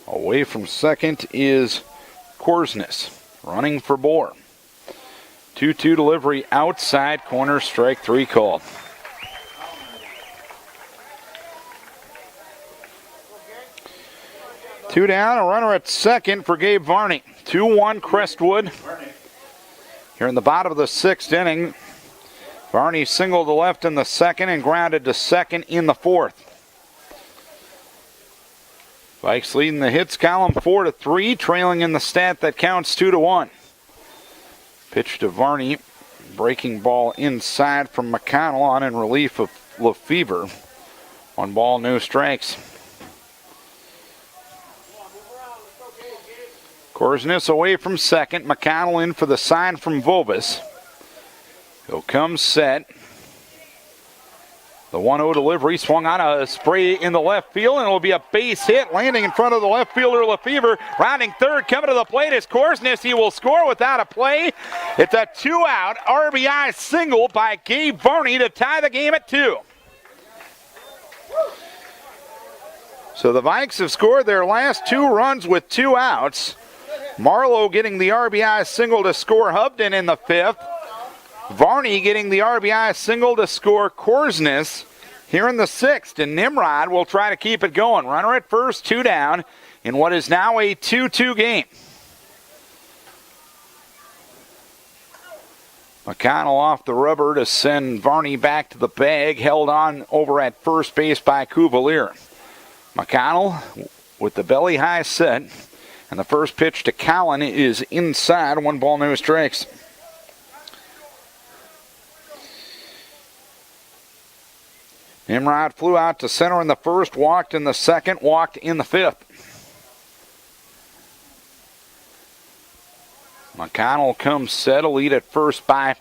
Away from second is Korsnes, running for Bohr. 2-2 delivery outside corner, strike 3 called. Two down, a runner at second for Gabe Varney. 2-1 Crestwood. Here in the bottom of the 6th inning, Varney singled to left in the 2nd and grounded to second in the 4th. Vikes leading the hits column 4-3, trailing in the stat that counts 2-1. Pitch to Varney, breaking ball inside from McConnell on in relief of Lefevre. 1 ball, no strikes. Korsnes away from second, McConnell in for the sign from Vobis. He'll come set. The 1-0 delivery swung on a spray in the left field, and it'll be a base hit landing in front of the left fielder Lefevre. Rounding third, coming to the plate is Korsnes. He will score without a play. It's a 2-out RBI single by Gabe Varney to tie the game at 2. So the Vikes have scored their last 2 runs with 2 outs. Marlowe getting the RBI single to score Hubden in the 5th. Varney getting the RBI single to score Korsnes here in the 6th. And Nimrod will try to keep it going. Runner at first, 2 down in what is now a 2-2 game. McConnell off the rubber to send Varney back to the bag. Held on over at first base by Cuvalier. McConnell with the belly high set. And the first pitch to Collin is inside. 1 ball, no strikes. Nimrod flew out to center in the 1st, walked in the 2nd, walked in the 5th. McConnell comes set, a lead at first by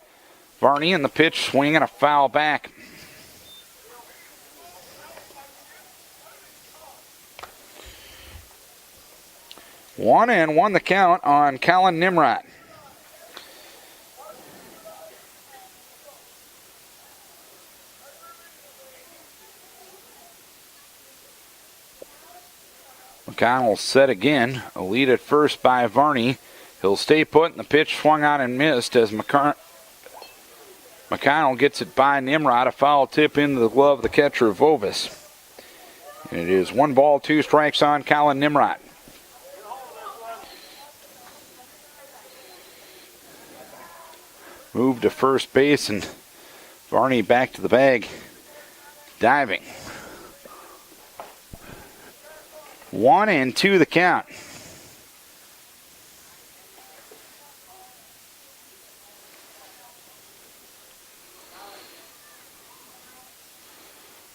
Varney, and the pitch swing and a foul back. One and 1 the count on Colin Nimrod. McConnell set again, a lead at first by Varney. He'll stay put, and the pitch swung on and missed as McConnell gets it by Nimrod. A foul tip into the glove of the catcher, Vovis. And it is 1 ball, 2 strikes on Colin Nimrod. Move to first base, and Varney back to the bag, diving. 1-2 the count.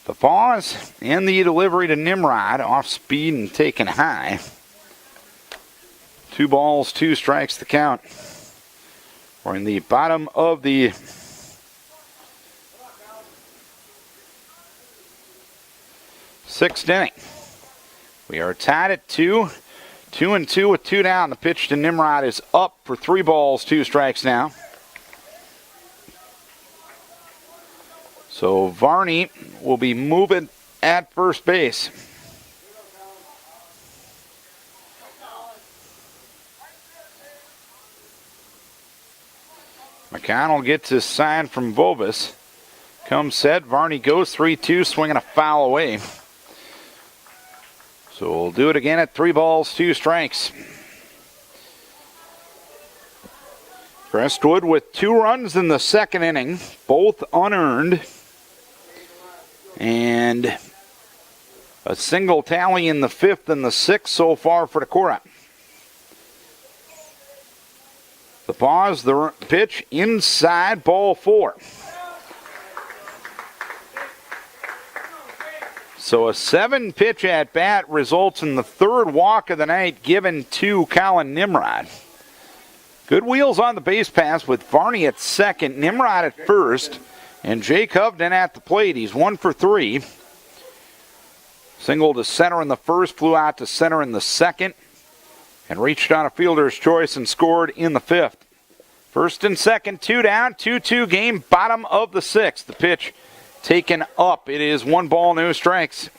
The pause and the delivery to Nimrod, off speed and taken high. 2 balls, 2 strikes the count. We're in the bottom of the 6th inning. We are tied at 2. 2-2 with 2 down. The pitch to Nimrod is up for 3 balls, 2 strikes now. So Varney will be moving at first base. McConnell gets his sign from Vovis. Comes set. Varney goes 3-2, swinging a foul away. So we'll do it again at 3 balls, 2 strikes. Crestwood with 2 runs in the 2nd inning, both unearned. And a single tally in the 5th and the 6th so far for Decorah. The pause, the pitch inside, ball 4. So a 7-pitch at bat results in the 3rd walk of the night given to Colin Nimrod. Good wheels on the base pass with Varney at second, Nimrod at first, and Jake Hovden at the plate. He's 1 for 3. Single to center in the first, flew out to center in the second, and reached on a fielder's choice and scored in the fifth. First and second, 2 down, 2-2 game, bottom of the sixth. The pitch taken up. It is 1 ball, no strikes.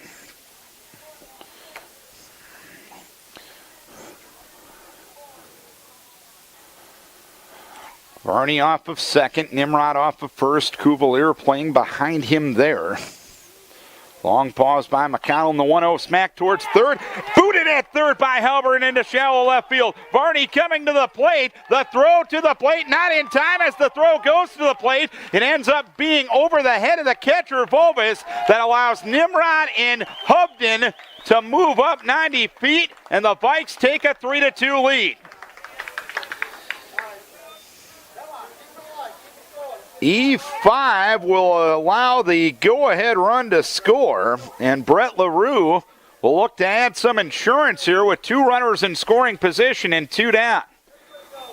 Varney off of second, Nimrod off of first, Cuvalier playing behind him there. Long pause by McConnell in the 1-0 smack towards third. Booted at third by Halbert into shallow left field. Varney coming to the plate. The throw to the plate, not in time as the throw goes to the plate. It ends up being over the head of the catcher, Volvis, that allows Nimrod and Hovden to move up 90 feet, and the Vikes take a 3-2 lead. E5 will allow the go-ahead run to score, and Brett LaRue will look to add some insurance here with 2 runners in scoring position and 2 down.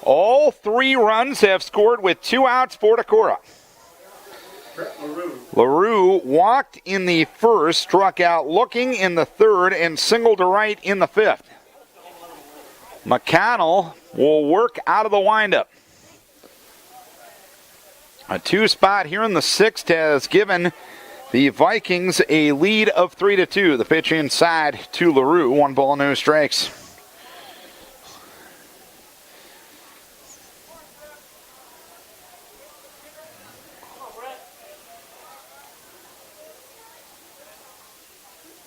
All 3 runs have scored with 2 outs for Decorah. LaRue walked in the first, struck out looking in the third, and singled to right in the fifth. McConnell will work out of the windup. A 2 spot here in the sixth has given the Vikings a lead of 3-2. The pitch inside to LaRue. 1 ball, no strikes.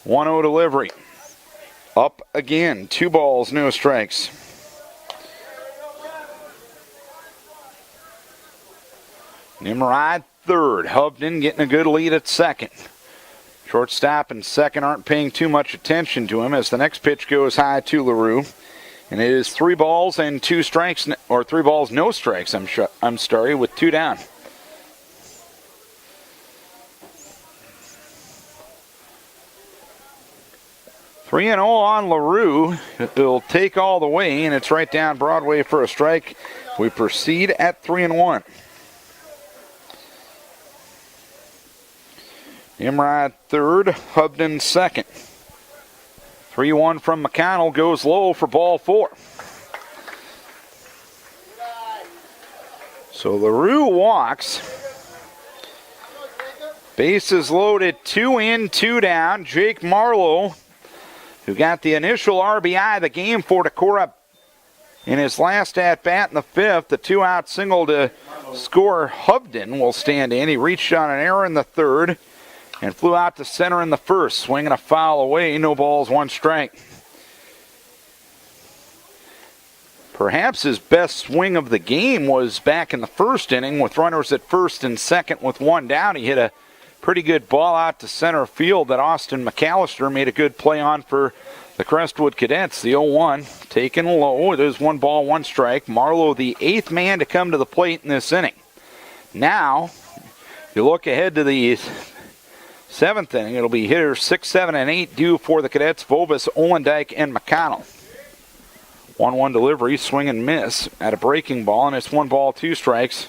One 1-0 delivery. Up again. 2 balls, no strikes. Nimrod third. Hovden getting a good lead at second. Shortstop and second aren't paying too much attention to him as the next pitch goes high to LaRue. And it is 3 balls and 2 strikes, or 3 balls, no strikes, I'm sorry, with 2 down. Three and 0 on LaRue. It'll take all the way, and it's right down Broadway for a strike. We proceed at 3-1. Nimrod third, Hovden second. 3-1 from McConnell, goes low for ball 4. So LaRue walks. Bases loaded, 2 in, 2 down. Jake Marlowe, who got the initial RBI of the game for Decorah in his last at-bat in the fifth. The 2-out single to score Hovden will stand in. He reached on an error in the third and flew out to center in the first, swinging a foul away. No balls, 1 strike. Perhaps his best swing of the game was back in the first inning with runners at first and second with 1 down. He hit a pretty good ball out to center field that Austin McAllister made a good play on for the Crestwood Cadets. The 0-1 taken low. It is 1 ball, 1 strike. Marlowe, the 8th man to come to the plate in this inning. Now, you look ahead to the 7th inning. It'll be hitters 6, 7, and 8 due for the Cadets, Volvis, Olendijk, and McConnell. 1-1 delivery, swing and miss at a breaking ball, and it's 1 ball, 2 strikes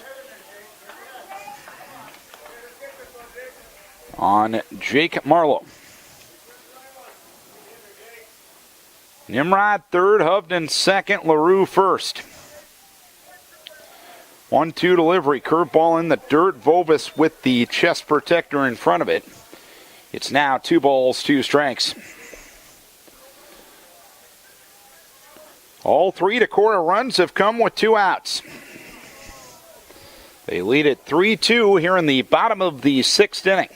on Jake Marlowe. Nimrod third, Hovden second, LaRue first. 1-2 delivery, curveball in the dirt, Volvis with the chest protector in front of it. It's now 2 balls, 2 strikes. All 3 Decorah runs have come with 2 outs. They lead at 3-2 here in the bottom of the 6th inning.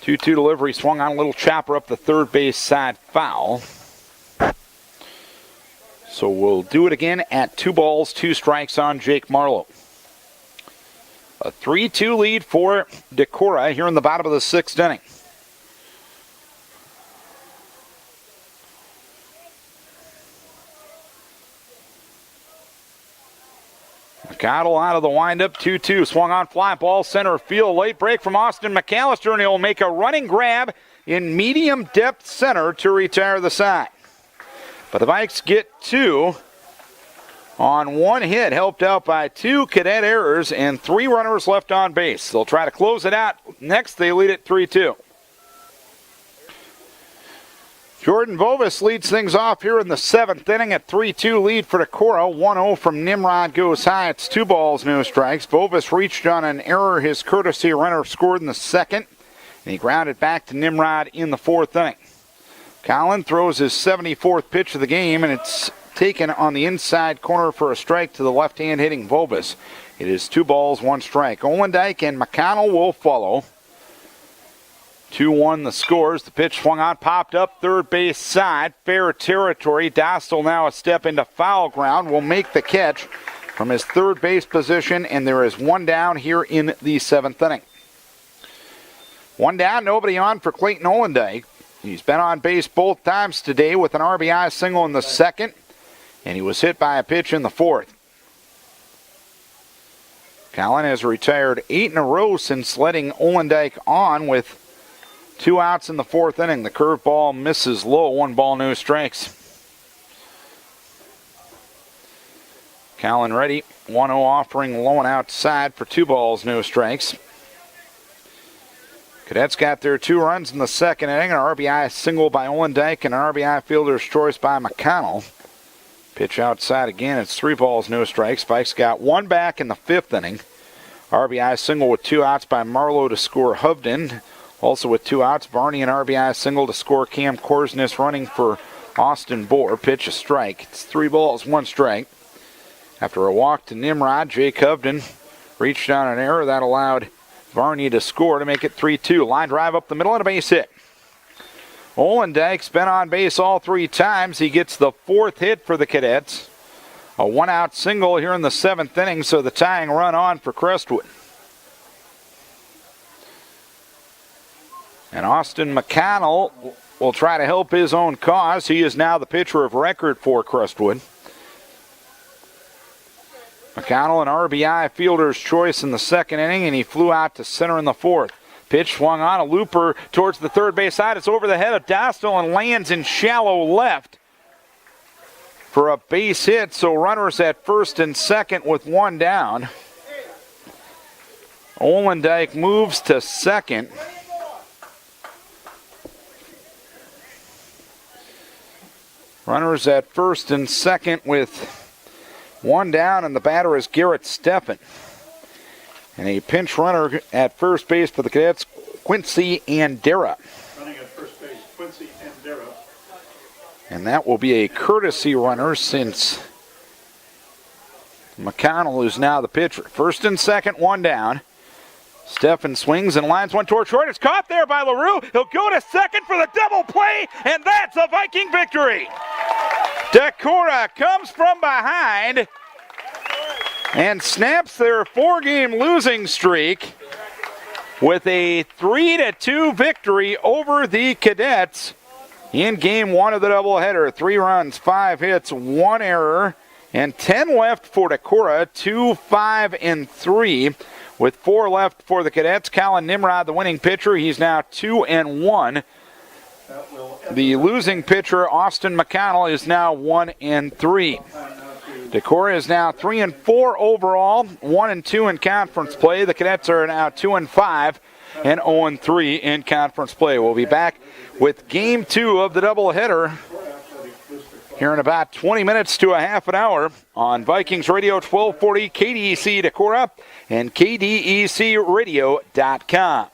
2-2 delivery, swung on a little chopper up the third base side, foul. So we'll do it again at 2 balls, 2 strikes on Jake Marlowe. A 3-2 lead for Decorah here in the bottom of the 6th inning. McConnell out of the windup, 2-2. Swung on fly ball, center field. Late break from Austin McAllister, and he'll make a running grab in medium depth center to retire the side. But the Vikes get 2 on one hit, helped out by 2 cadet errors and 3 runners left on base. They'll try to close it out. Next, they lead it 3-2. Jordan Vovis leads things off here in the 7th inning at 3-2 lead for Decorah. 1-0 from Nimrod goes high. It's 2 balls, no strikes. Vovis reached on an error. His courtesy runner scored in the 2nd, and he grounded back to Nimrod in the 4th inning. Collin throws his 74th pitch of the game, and it's taken on the inside corner for a strike to the left-hand hitting Vovis. It is 2 balls, 1 strike. Olendijk and McConnell will follow. 2-1 the scores. The pitch swung on, popped up third base side. Fair territory. Dostal now a step into foul ground. Will make the catch from his third base position, and there is 1 down here in the 7th inning. 1 down, nobody on for Clayton Olendijk. He's been on base both times today with an RBI single in the 2nd, and he was hit by a pitch in the 4th. Collin has retired 8 in a row since letting Olendijk on with 2 outs in the 4th inning. The curveball misses low. 1 ball, no strikes. Collin ready. 1-0 offering low and outside for 2 balls, no strikes. Cadets got their 2 runs in the 2nd inning. An RBI single by Olendijk and an RBI fielder's choice by McConnell. Pitch outside again. It's 3 balls, no strikes. Vikes got 1 back in the 5th inning. RBI single with 2 outs by Marlowe to score Hovden. Also with 2 outs, Varney an RBI single to score Cam Korsness running for Austin Bohr. Pitch a strike. It's 3 balls, 1 strike. After a walk to Nimrod, Jake Hovden reached on an error that allowed Varney to score to make it 3-2. Line drive up the middle and a base hit. Olendijk's been on base all 3 times. He gets the 4th hit for the Cadets. A 1-out single here in the 7th inning, so the tying run on for Crestwood. And Austin McConnell will try to help his own cause. He is now the pitcher of record for Crestwood. McConnell, an RBI fielder's choice in the 2nd inning, and he flew out to center in the 4th. Pitch swung on, a looper towards the third base side. It's over the head of Dostal and lands in shallow left for a base hit. So runners at 1st and 2nd with 1 down. Olendijk moves to 2nd. Runners at 1st and 2nd with 1 down, and the batter is Garrett Steffen. And a pinch runner at first base for the Cadets, Quincy Andera. Running at first base, Quincy Andera. And that will be a courtesy runner since McConnell is now the pitcher. 1st and 2nd, 1 down. Steffen swings and lines one toward short. It's caught there by LaRue. He'll go to 2nd for the double play, and that's a Viking victory. Decorah comes from behind and snaps their 4-game losing streak with a 3-2 victory over the Cadets in Game 1 of the doubleheader. 3 runs, 5 hits, 1 error, and 10 left for Decorah. 2, 5, and 3. With 4 left for the Cadets, Colin Nimrod, the winning pitcher, he's now 2-1. The losing pitcher, Austin McConnell, is now 1-3. Decorah is now 3-4 overall, 1-2 in conference play. The Cadets are now 2-5 and 0-3 in conference play. We'll be back with Game 2 of the doubleheader here in about 20 minutes to a half an hour on Vikings Radio 1240 KDEC Decorah and KDECradio.com.